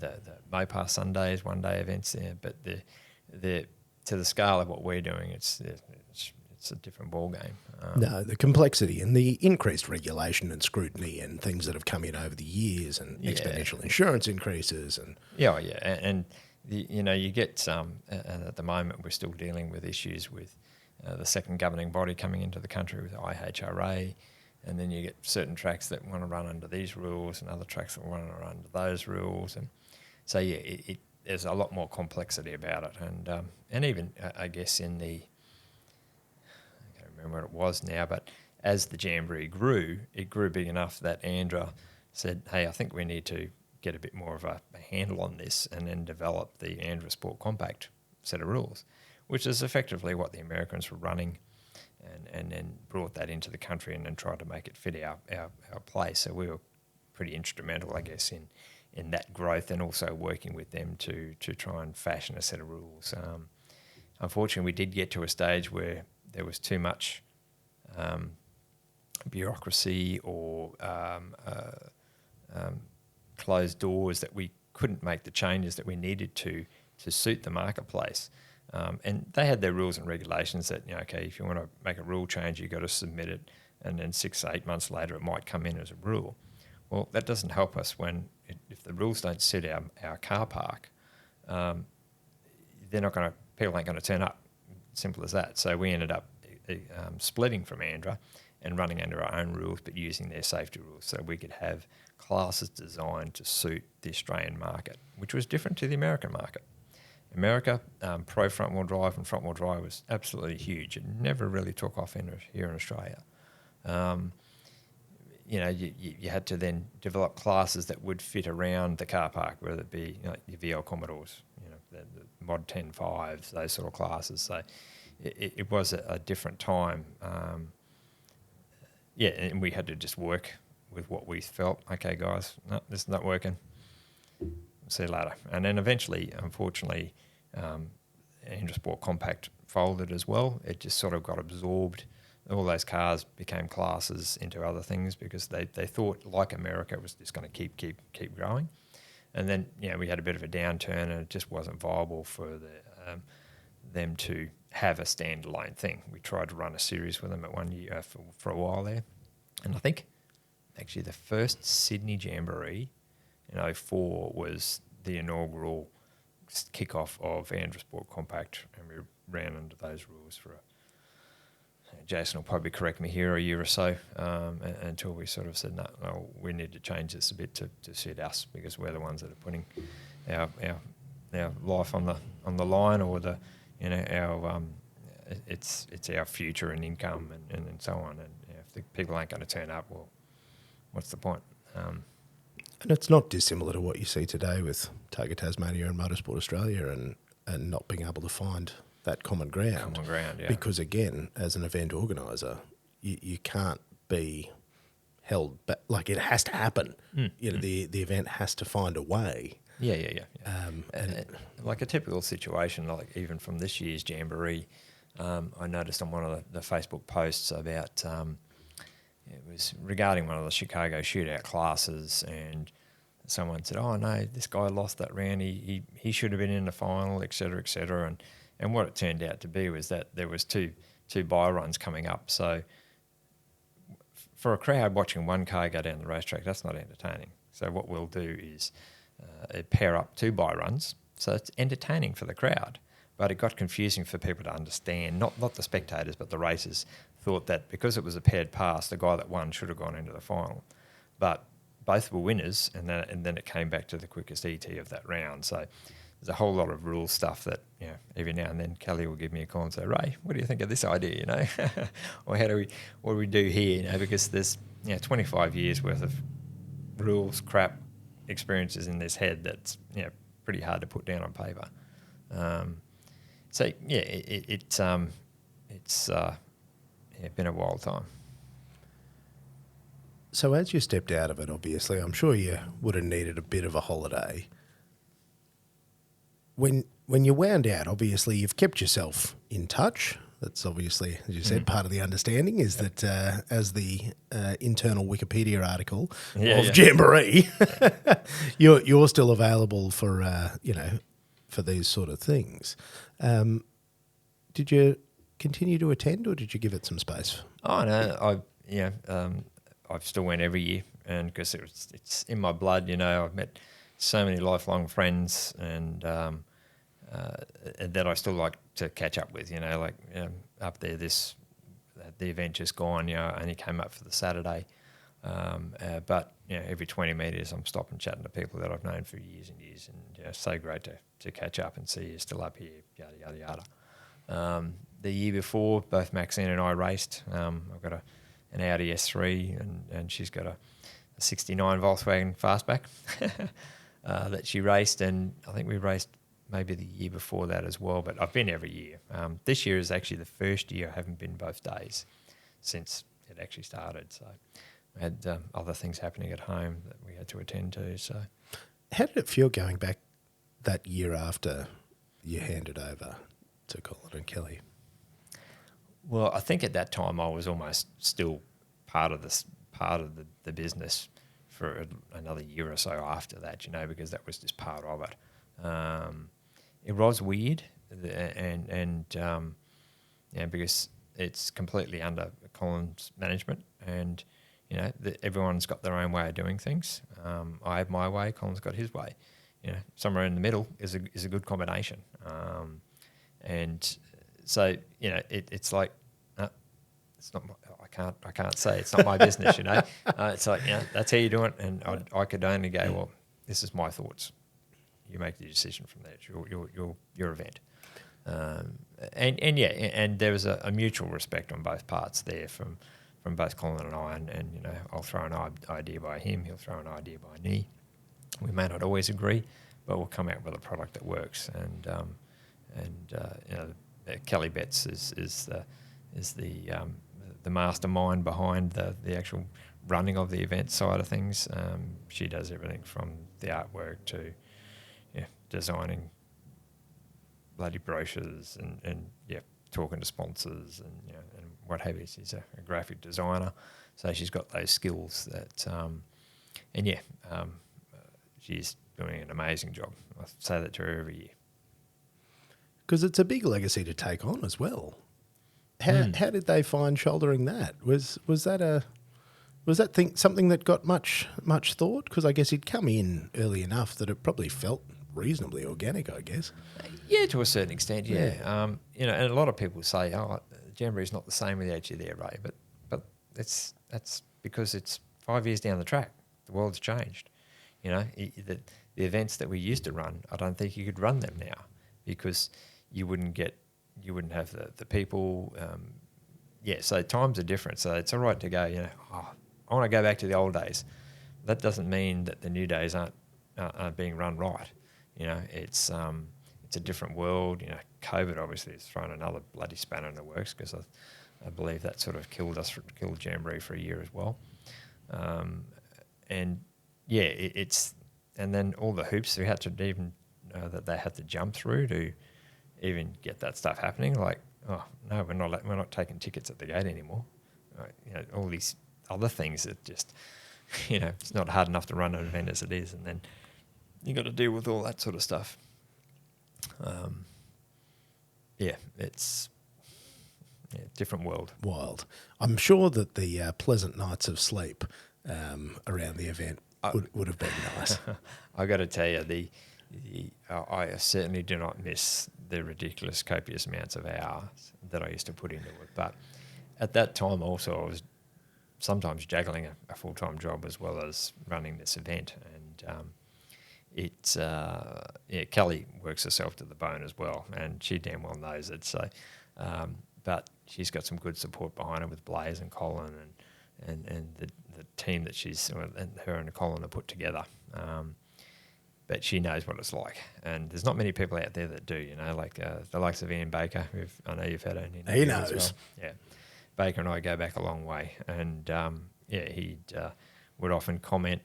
Mopar Sundays, one-day events there, but the to the scale of what we're doing, it's a different ball game. No, the complexity and the increased regulation and scrutiny and things that have come in over the years and exponential insurance increases and and you get and at the moment we're still dealing with issues with the second governing body coming into the country with IHRA, and then you get certain tracks that want to run under these rules and other tracks that want to run under those rules, and so there's a lot more complexity about it, and even I guess in the I can't remember what it was now, but as the Jamboree grew, it grew big enough that Andra said, hey, I think we need to get a bit more of a handle on this, and then develop the Andra Sport Compact set of rules, which is effectively what the Americans were running, and then brought that into the country and then tried to make it fit our place. So we were pretty instrumental, I guess, in that growth, and also working with them to try and fashion a set of rules. Unfortunately, we did get to a stage where there was too much bureaucracy or closed doors that we couldn't make the changes that we needed to suit the marketplace. And they had their rules and regulations that, if you want to make a rule change, you've got to submit it, and then 6 to 8 months later it might come in as a rule. Well, that doesn't help us if the rules don't suit our car park. They're not going to people ain't going to turn up. Simple as that. So we ended up splitting from Andra and running under our own rules, but using their safety rules, so we could have classes designed to suit the Australian market, which was different to the American market. America, pro front-wheel drive and front-wheel drive was absolutely huge. It never really took off here in Australia. You had to then develop classes that would fit around the car park, whether it be your VL Commodores, the Mod 10.5s, those sort of classes. So it was a different time. And we had to just work with what we felt. Okay, guys, no, this is not working. See you later. And then eventually, unfortunately, Andra Sport Compact folded as well. It just sort of got absorbed. All those cars became classes into other things because they thought, like America, it was just going to keep growing. And then we had a bit of a downturn, and it just wasn't viable for them to have a standalone thing. We tried to run a series with them at 1 year for a while there. And I think actually the first Sydney Jamboree in 2004 was the inaugural kick-off of Andra Sport Compact, and we ran under those rules for Jason will probably correct me here, a year or so, until we sort of said, no, we need to change this a bit to suit us, because we're the ones that are putting our life on the line, or it's our future and income and so on. And if the people aren't going to turn up, well, what's the point? And it's not dissimilar to what you see today with Tiger Tasmania and Motorsport Australia and not being able to find that common ground. Yeah. Because again, as an event organiser, you can't be held back. Like, it has to happen. The event has to find a way. Yeah. And like a typical situation, like even from this year's Jamboree, I noticed on one of the Facebook posts about it was regarding one of the Chicago shootout classes, and someone said, "Oh no, this guy lost that round. He should have been in the final, et cetera." And what it turned out to be was that there was two buy runs coming up. So for a crowd watching one car go down the racetrack, that's not entertaining. So what we'll do is pair up two buy runs, so it's entertaining for the crowd. But it got confusing for people to understand. Not the spectators, but the racers thought that because it was a paired pass, the guy that won should have gone into the final. But both were winners, and then it came back to the quickest ET of that round. So there's a whole lot of rule stuff that, every now and then Kelly will give me a call and say, "Ray, what do you think of this idea, or what do we do here, because there's 25 years worth of rules, crap, experiences in this head that's pretty hard to put down on paper." It's been a wild time. So as you stepped out of it, obviously, I'm sure you would have needed a bit of a holiday. When you wound out, obviously, you've kept yourself in touch. That's obviously, as you said, part of the understanding is that as the internal Wikipedia article of Jamboree, you're still available for for these sort of things. Did you continue to attend, or did you give it some space? Oh no, I've still went every year, and because it's in my blood. I've met so many lifelong friends, and that I still like to catch up with. Up there, the event just gone. I only came up for the Saturday, but every 20 metres I'm stopping chatting to people that I've known for years and years, and so great to catch up and see you're still up here. Yada yada yada. The year before, both Maxine and I raced. I've got an Audi S3, and she's got a 69 Volkswagen Fastback that she raced, and I think we raced maybe the year before that as well, but I've been every year. This year is actually the first year I haven't been both days since it actually started. So I had other things happening at home that we had to attend to. So, how did it feel going back that year after you handed over to Colin and Kelly? Well, I think at that time I was almost still part of the business for another year or so after that, because that was just part of it. It was weird, and because it's completely under Colin's management, and everyone's got their own way of doing things. I have my way, Colin's got his way. Somewhere in the middle is a good combination. And so, you know, it's like, it's not. I can't say it's not my business. You know, it's like, you know, that's how you do it, and I could only go, well, this is my thoughts. You make the decision from there. It's your event. And yeah, and there was a mutual respect on both parts there from both Colin and I, and you know, I'll throw an idea by him, he'll throw an idea by me. We may not always agree, but we'll come out with a product that works. And you know, Kelly Betts is the mastermind behind the actual running of the event side of things. She does everything from the artwork to designing bloody brochures and talking to sponsors and and what have you. She's a graphic designer, so she's got those skills that she's doing an amazing job. I say that to her every year. Because it's a big legacy to take on as well. How did they find shouldering that? Was that something that got much thought? Because I guess he'd come in early enough that it probably felt reasonably organic, I guess. Yeah, to a certain extent, yeah. You know, and a lot of people say, "Oh, Jamboree's not the same without you there, Ray." But that's because it's 5 years down the track. The world's changed. You know, the events that we used to run, I don't think you could run them now because you wouldn't have the people. So times are different. So it's all right to go, you know, I want to go back to the old days. That doesn't mean that the new days aren't being run right. You know, it's a different world. You know, COVID obviously has thrown another bloody spanner in the works because I believe that sort of killed Jamboree for a year as well. And yeah, and then all the hoops we had to even that they had to jump through to even get that stuff happening. Like, oh no, we're not taking tickets at the gate anymore. You know, all these other things that just, you know, it's not hard enough to run an event as it is, and then you got to deal with all that sort of stuff. It's different world. Wild. I'm sure that the pleasant nights of sleep around the event would have been nice. I got to tell you, I certainly do not miss the ridiculous copious amounts of hours that I used to put into it. But at that time also, I was sometimes juggling a full-time job as well as running this event. And Kelly works herself to the bone as well, and she damn well knows it. So, but she's got some good support behind her with Blaze and Colin and the team that her and Colin have put together. But she knows what it's like, and there's not many people out there that do. You know, like the likes of Ian Baker, who I know you've had an interview. He knows. As well. Yeah, Baker and I go back a long way, and he would often comment,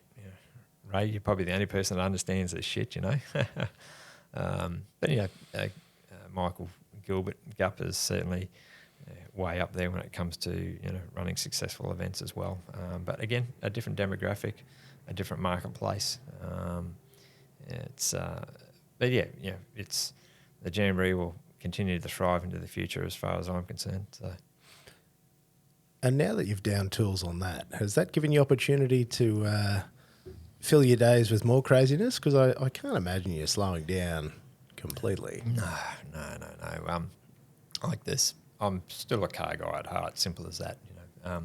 Ray, you're probably the only person that understands this shit, you know. But Michael Gilbert Gupp is certainly way up there when it comes to running successful events as well. But again, a different demographic, a different marketplace. It's the Jamboree will continue to thrive into the future as far as I'm concerned. So. And now that you've downed tools on that, has that given you opportunity to fill your days with more craziness? Because I can't imagine you slowing down completely. No. Like this, I'm still a car guy at heart. Simple as that. As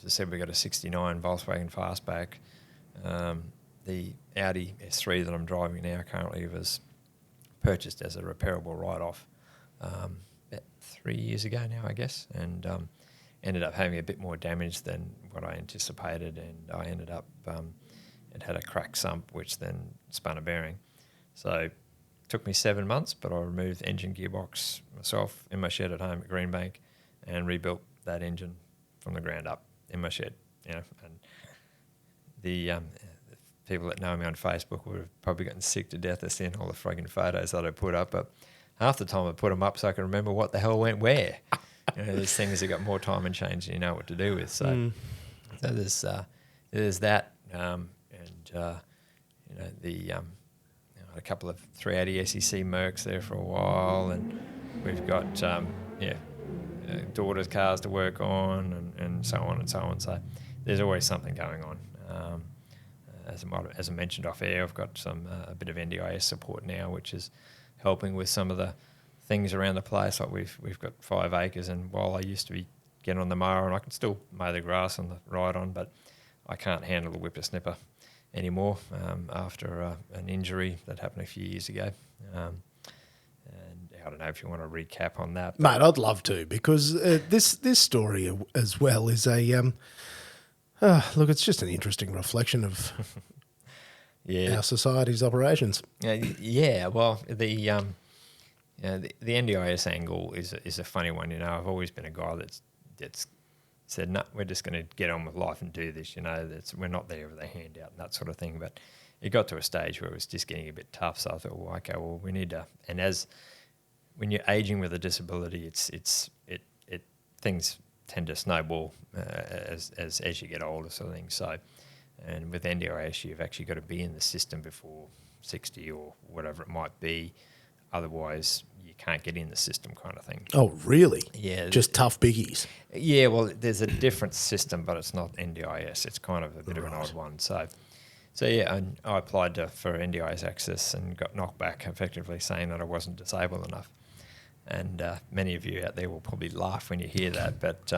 I said, we've got a '69 Volkswagen Fastback. The Audi S3 that I'm driving now currently was purchased as a repairable write-off about 3 years ago now, I guess, and ended up having a bit more damage than what I anticipated, and I ended up it had a cracked sump which then spun a bearing. So it took me 7 months, but I removed the engine gearbox myself in my shed at home at Greenbank and rebuilt that engine from the ground up in my shed. And the people that know me on Facebook would have probably gotten sick to death of seeing all the frigging photos that I put up, but half the time I put them up so I can remember what the hell went where. There's things that got more time and change than you know what to do with. So, there's that, a couple of 380 SEC Mercs there for a while, and we've got daughter's cars to work on, and so on and so on. So there's always something going on. As I mentioned off air, I've got a bit of NDIS support now, which is helping with some of the things around the place. Like we've got 5 acres, and while I used to be getting on the mower, and I can still mow the grass on the ride on, but I can't handle the whippersnipper anymore after an injury that happened a few years ago. And I don't know if you want to recap on that. Mate, I'd love to, because this story as well is a look. It's just an interesting reflection of our society's operations. Yeah. Well, the NDIS angle is a funny one. I've always been a guy that's said, no, we're just going to get on with life and do this. We're not there with a handout and that sort of thing. But it got to a stage where it was just getting a bit tough. So I thought, well, okay, we need to. And when you're aging with a disability, things tend to snowball as you get older, sort of thing. So, and with NDIS, you've actually got to be in the system before 60 or whatever it might be. Otherwise, you can't get in the system, kind of thing. Oh, really? Yeah. Just tough biggies. Yeah, well, there's a different system, but it's not NDIS. It's kind of a bit of an odd one. So yeah, and I applied for NDIS access and got knocked back, effectively saying that I wasn't disabled enough. And many of you out there will probably laugh when you hear that, but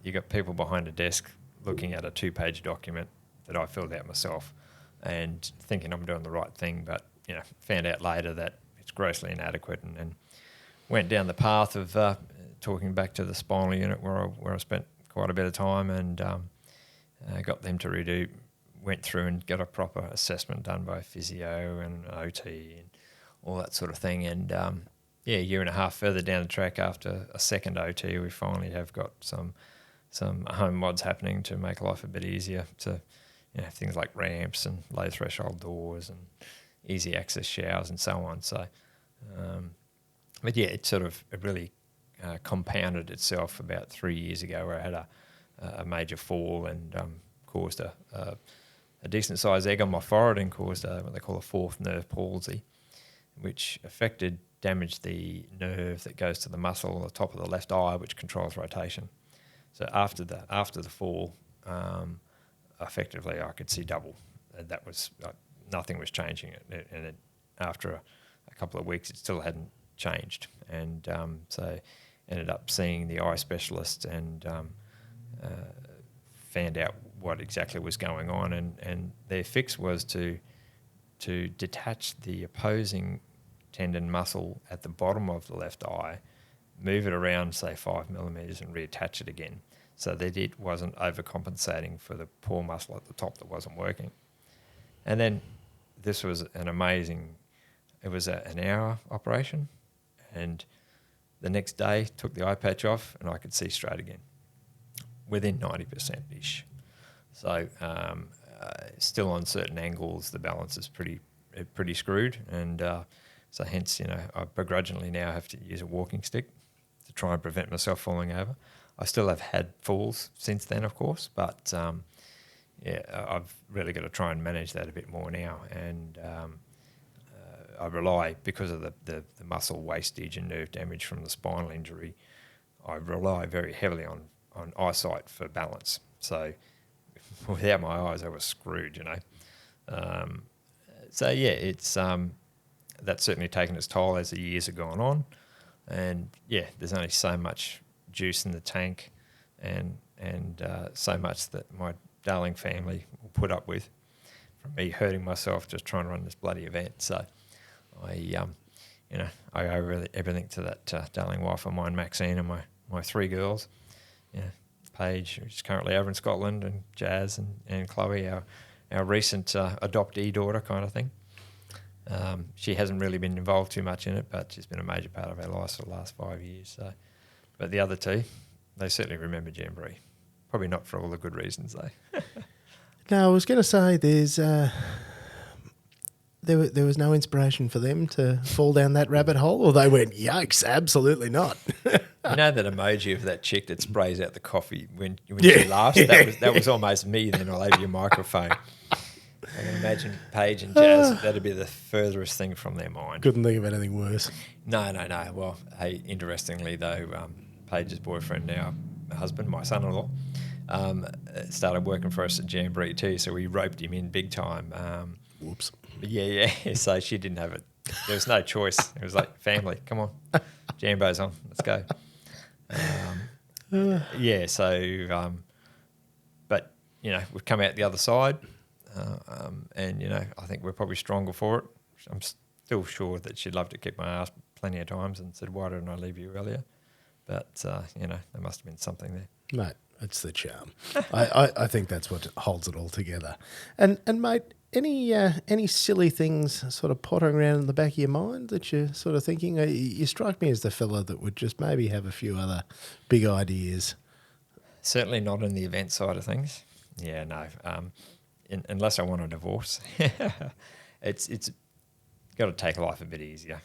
you got people behind a desk looking at a 2-page document that I filled out myself and thinking I'm doing the right thing, but found out later that it's grossly inadequate, and went down the path of talking back to the spinal unit where I spent quite a bit of time, and got them to went through and got a proper assessment done by a physio and OT and all that sort of thing. And a year and a half further down the track, after a second OT, we finally have got some home mods happening to make life a bit easier, to things like ramps and low threshold doors and easy access showers and so on. So, but yeah, it really compounded itself about 3 years ago, where I had a major fall and caused a decent sized egg on my forehead and caused what they call a fourth nerve palsy, which damaged the nerve that goes to the muscle on the top of the left eye, which controls rotation. So after the fall, effectively I could see double. That was nothing was changing it, and after a couple of weeks, it still hadn't changed. And so ended up seeing the eye specialist and found out what exactly was going on. And their fix was to detach the opposing tendon muscle at the bottom of the left eye, move it around, say 5 millimeters, and reattach it again, so that it wasn't overcompensating for the poor muscle at the top that wasn't working. And then this was an hour operation, and the next day took the eye patch off and I could see straight again within 90%-ish. So still on certain angles, the balance is pretty screwed, and so hence, I begrudgingly now have to use a walking stick to try and prevent myself falling over. I still have had falls since then, of course, but I've really got to try and manage that a bit more now. And I rely, because of the muscle wastage and nerve damage from the spinal injury, I rely very heavily on eyesight for balance. So without my eyes, I was screwed, So yeah, it's that's certainly taken its toll as the years have gone on. And yeah, there's only so much juice in the tank, and so much that my darling family will put up with from me hurting myself just trying to run this bloody event. So I owe really everything to that darling wife of mine, Maxine, and my 3 girls. Paige, who's currently over in Scotland, and Jazz and Chloe, our recent adoptee daughter kind of thing. She hasn't really been involved too much in it, but she's been a major part of our lives for the last 5 years. So, but the other 2, they certainly remember Jamboree. Probably not for all the good reasons, though. No, I was going to say there was no inspiration for them to fall down that rabbit hole, or they went, yikes, absolutely not. You know that emoji of that chick that sprays out the coffee when she laughs? That was almost me then all over your microphone. I can imagine Paige and Jazz, that'd be the furthest thing from their mind. Couldn't think of anything worse. No. Well, hey, interestingly though, Paige's boyfriend, now husband, my son-in-law, started working for us at Jamboree too, so we roped him in big time. Whoops. Yeah. So she didn't have it there was no choice. It was like, family, come on, Jambo's on, let's go. Yeah, so, but, we've come out the other side, and, I think we're probably stronger for it. I'm still sure that she'd love to kick my ass plenty of times and said, why didn't I leave you earlier? But, there must have been something there. Mate, that's the charm. I think that's what holds it all together. And mate, any silly things sort of pottering around in the back of your mind that you're sort of thinking? You strike me as the fella that would just maybe have a few other big ideas. Certainly not in the event side of things. Yeah, no. Unless I want a divorce, it's got to take life a bit easier.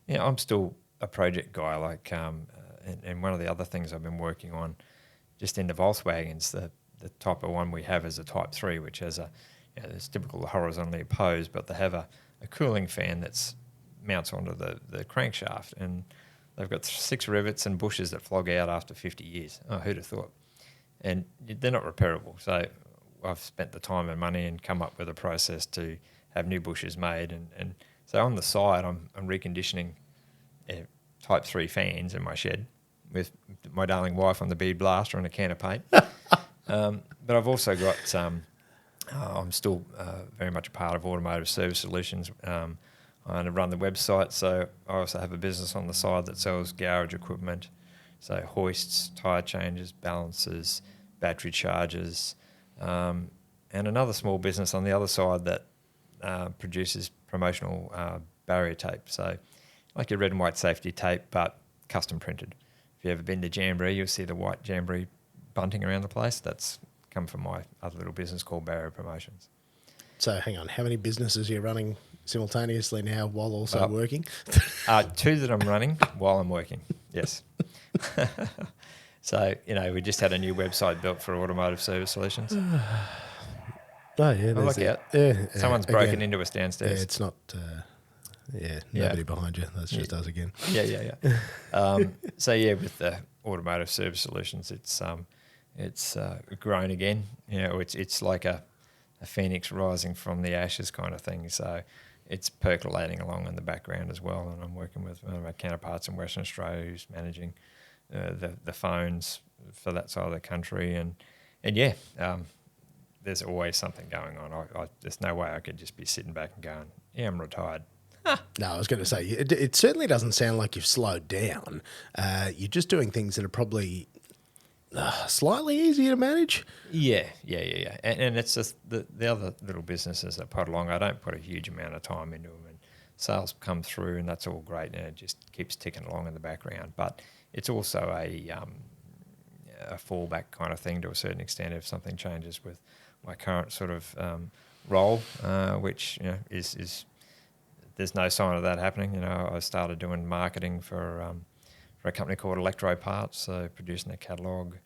I'm still a project guy. Like, and one of the other things I've been working on, just in the Volkswagens, the type of one we have is a Type 3, which has it's typical horizontally opposed, but they have a cooling fan that's mounts onto the crankshaft, and they've got 6 rivets and bushes that flog out after 50 years. Oh, who'd have thought? And they're not repairable. So I've spent the time and money and come up with a process to have new bushes made. And so on the side, I'm reconditioning Type 3 fans in my shed with my darling wife on the bead blaster and a can of paint. But I've also got, I'm still very much a part of Automotive Service Solutions. I run the website, so I also have a business on the side that sells garage equipment, so hoists, tyre changes, balancers, battery chargers, and another small business on the other side that produces promotional barrier tape. So like your red and white safety tape, but custom printed. If you've ever been to Jamboree, you'll see the white Jamboree bunting around the place. That's come from my other little business called Barrier Promotions. So hang on, how many businesses are you running simultaneously now while also working? 2 that I'm running while I'm working, yes. So, we just had a new website built for Automotive Service Solutions. Oh, yeah. Look out. Yeah, Someone's broken into us downstairs. Yeah, it's not... nobody behind you. That's just us again. Yeah. So with the Automotive Service Solutions, it's grown again. It's like a phoenix rising from the ashes kind of thing. So it's percolating along in the background as well. And I'm working with one of my counterparts in Western Australia who's managing the phones for that side of the country. And there's always something going on. There's no way I could just be sitting back and going, yeah, I'm retired. No, I was going to say, it certainly doesn't sound like you've slowed down. You're just doing things that are probably slightly easier to manage. Yeah. And it's just the other little businesses that pot along, I don't put a huge amount of time into them, and sales come through and that's all great, and it just keeps ticking along in the background. But it's also a fallback kind of thing to a certain extent if something changes with my current sort of role, which is there's no sign of that happening. I started doing marketing for a company called Electro Parts, so producing a catalogue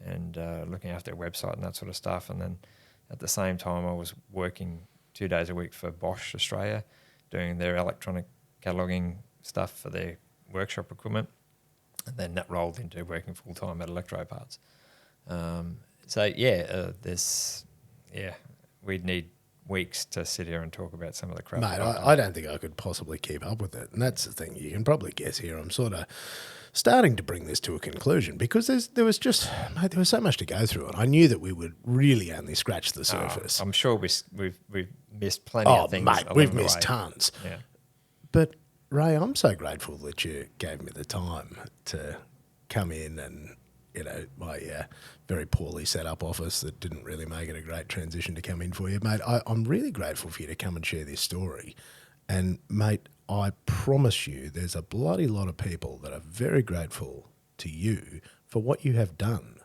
and looking after their website and that sort of stuff. And then at the same time, I was working 2 days a week for Bosch Australia, doing their electronic cataloguing stuff for their workshop equipment. And then that rolled into working full time at Electro Parts. We'd need weeks to sit here and talk about some of the crap. Mate, I don't think I could possibly keep up with it. And that's the thing. You can probably guess here. I'm sort of starting to bring this to a conclusion because there was so much to go through. And I knew that we would really only scratch the surface. I'm sure we've missed plenty of things. Mate, we've missed tons. Yeah. But Ray, I'm so grateful that you gave me the time to come in and, my very poorly set up office that didn't really make it a great transition to come in for you. Mate, I'm really grateful for you to come and share this story. And, mate, I promise you there's a bloody lot of people that are very grateful to you for what you have done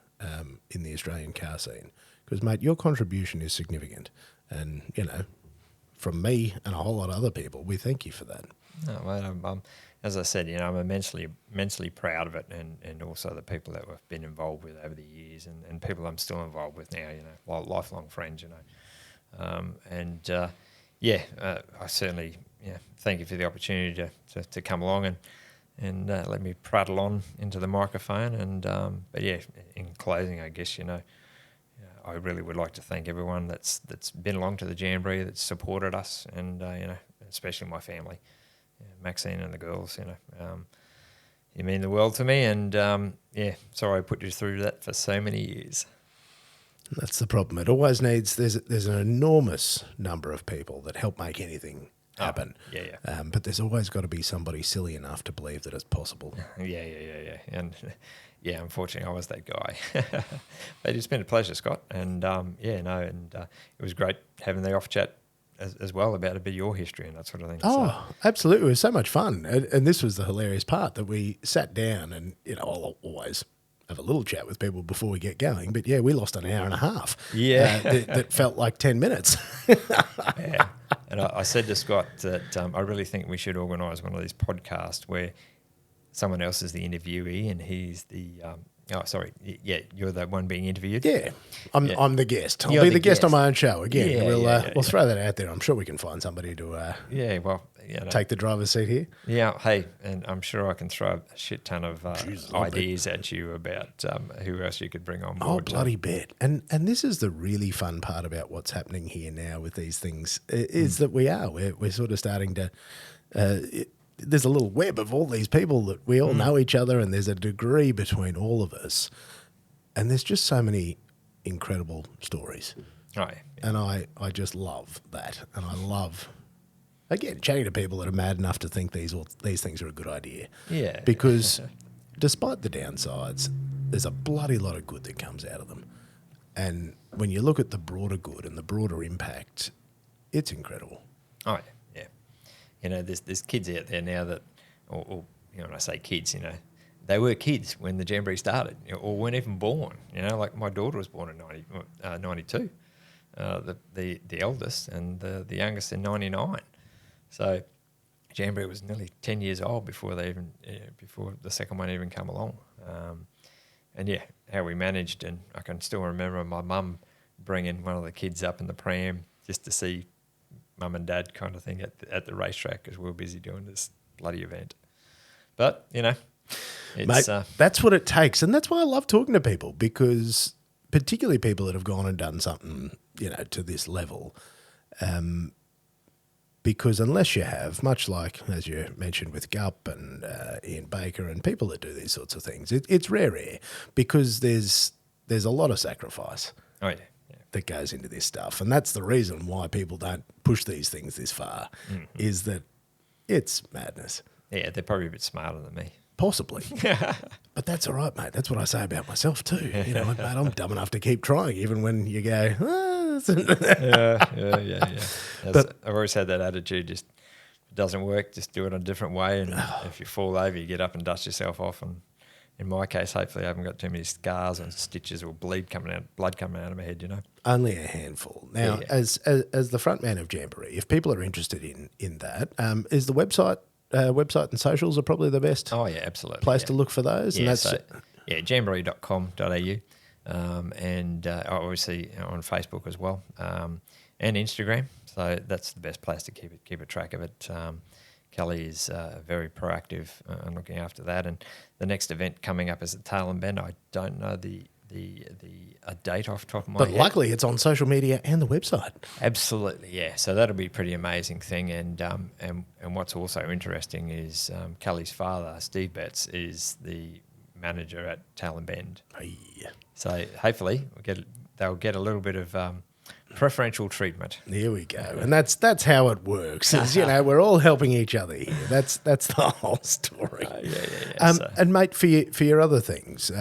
in the Australian car scene. Because, mate, your contribution is significant. And, from me and a whole lot of other people, we thank you for that. No, mate, as I said, I'm immensely proud of it, and also the people that we've been involved with over the years, and people I'm still involved with now, lifelong friends, I certainly thank you for the opportunity to come along and let me prattle on into the microphone, and in closing, I guess I really would like to thank everyone that's been along to the Jamboree, that's supported us, and especially my family, Maxine and the girls. You mean the world to me, and sorry I put you through that for so many years. That's the problem. It always needs. There's an enormous number of people that help make anything happen. But there's always got to be somebody silly enough to believe that it's possible. Yeah. And unfortunately, I was that guy. But it's been a pleasure, Scott. And it was great having the off chat as well about a bit of your history and that sort of thing. Oh, absolutely. It was so much fun. And this was the hilarious part, that we sat down and, I'll always have a little chat with people before we get going. But yeah, we lost an hour and a half. Yeah. That felt like 10 minutes. Yeah. And I said to Scott that I really think we should organise one of these podcasts where someone else is the interviewee and he's the you're the one being interviewed. Yeah, I'm the guest. I'll You're be the the guest on guest. my own show again. Yeah, We'll throw that out there. I'm sure we can find somebody to take the driver's seat here. Yeah, hey, and I'm sure I can throw a shit ton of ideas at you about who else you could bring on board. Oh, bloody bet. And this is the really fun part about what's happening here now with these things, is that we're sort of starting to... there's a little web of all these people that we all know each other, and there's a degree between all of us. And there's just so many incredible stories. Oh, yeah. And I just love that. And I love, again, chatting to people that are mad enough to think these things are a good idea. Yeah. Because despite the downsides, there's a bloody lot of good that comes out of them. And when you look at the broader good and the broader impact, it's incredible. Oh, yeah. There's kids out there now that, or when I say kids, they were kids when the Jamboree started, or weren't even born. Like my daughter was born in 92, the eldest, and the youngest in 99. So Jamboree was nearly 10 years old before before the second one even come along. How we managed, and I can still remember my mum bringing one of the kids up in the pram just to see mum and dad kind of thing at the racetrack, because we were busy doing this bloody event. But, it's... Mate, that's what it takes. And that's why I love talking to people, because particularly people that have gone and done something, to this level, because unless you have, much like, as you mentioned with Gup and Ian Baker and people that do these sorts of things, it's rare, because there's a lot of sacrifice. Oh, yeah. That goes into this stuff. And that's the reason why people don't push these things this far, is that it's madness. Yeah, they're probably a bit smarter than me. Possibly. But that's all right, mate. That's what I say about myself too. Mate, I'm dumb enough to keep trying, even when you go, Yeah. But I've always had that attitude, just if it doesn't work, just do it a different way. And if you fall over, you get up and dust yourself off. And in my case, hopefully I haven't got too many scars and stitches or blood coming out of my head, Only a handful. Now, as the front man of Jamboree, if people are interested in that, is the website and socials are probably the best place to look for those. Yeah, and that's jamboree.com.au, and obviously on Facebook as well, and Instagram. So that's the best place to keep a track of it. Kelly is very proactive in looking after that, and the next event coming up is at Tail and Bend. I don't know the date off the top of my head. But luckily it's on social media and the website. Absolutely, yeah. So that'll be a pretty amazing thing. And what's also interesting is Kelly's father, Steve Betts, is the manager at Tail and Bend. Hey. So hopefully they'll get a little bit of preferential treatment. There we go. And that's how it works. Is, we're all helping each other here. That's the whole story. And mate, for your other things,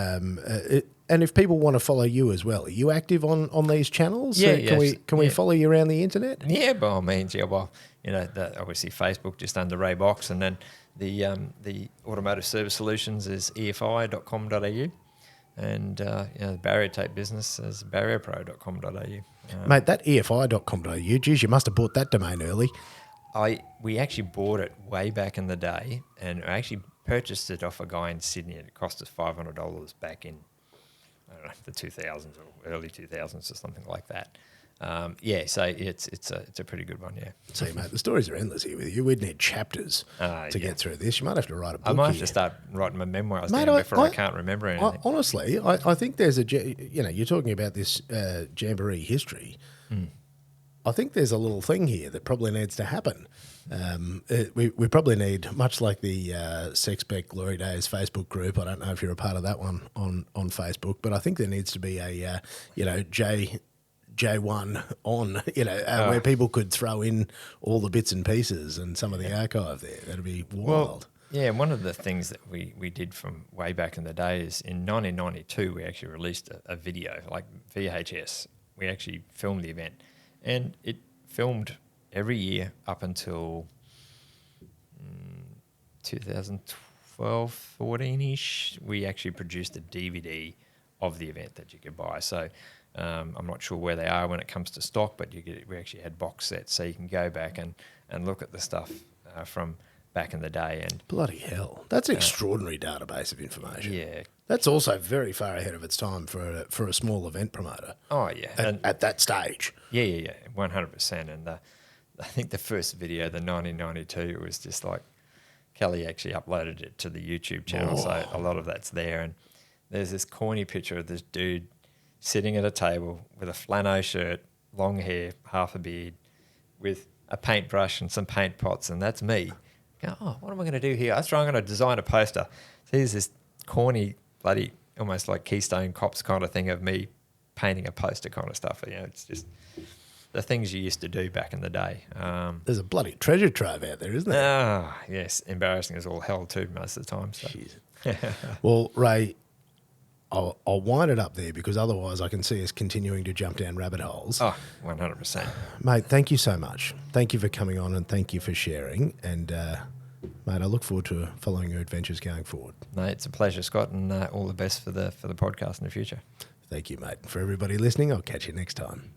and if people want to follow you as well, are you active on these channels? Can we follow you around the internet? Yeah, by all means. Yeah, well, obviously Facebook just under Ray Box, and then the automotive service solutions is efi.com.au. And the barrier tape business is barrierpro.com.au. Mate, that efi.com.au, geez, you must have bought that domain early. We actually bought it way back in the day, and I actually purchased it off a guy in Sydney, and it cost us $500 back in, I don't know, the 2000s or early 2000s or something like that. So it's a pretty good one, yeah. See, mate, the stories are endless here with you. We'd need chapters to get through this. You might have to write a book. I might have to start writing my memoirs down before I can't remember anything. Honestly, I think there's you're talking about this Jamboree history. I think there's a little thing here that probably needs to happen. We probably need, much like the Sex Spec Glory Days Facebook group. I don't know if you're a part of that one on Facebook, but I think there needs to be a J1 on, where people could throw in all the bits and pieces and some of the archive there. That'd be wild. Well, yeah, one of the things that we did from way back in the day is in 1992 we actually released a video, like VHS. We actually filmed the event, and it filmed every year up until 2012, 14-ish. We actually produced a DVD of the event that you could buy. So I'm not sure where they are when it comes to stock, but we actually had box sets, so you can go back and look at the stuff from back in the day. And bloody hell, that's an extraordinary database of information. yeah, that's also very far ahead of its time for a small event promoter. Oh yeah, at that stage. Yeah, 100%. And I think the first video, the 1992, was just like Kelly actually uploaded it to the YouTube channel, so a lot of that's there. And there's this corny picture of this dude sitting at a table with a flannel shirt, long hair, half a beard, with a paintbrush and some paint pots, and that's me. Go, oh, what am I going to do here? I was trying to design a poster. So here's this corny, bloody, almost like Keystone Cops kind of thing of me painting a poster kind of stuff. It's just the things you used to do back in the day. There's a bloody treasure trove out there, isn't there? Ah, yes. Embarrassing as all hell too most of the time. So. Well, Ray, I'll wind it up there because otherwise I can see us continuing to jump down rabbit holes. Oh, 100%. Mate, thank you so much. Thank you for coming on and thank you for sharing. And, mate, I look forward to following your adventures going forward. No, it's a pleasure, Scott, and all the best for the podcast in the future. Thank you, mate. For everybody listening, I'll catch you next time.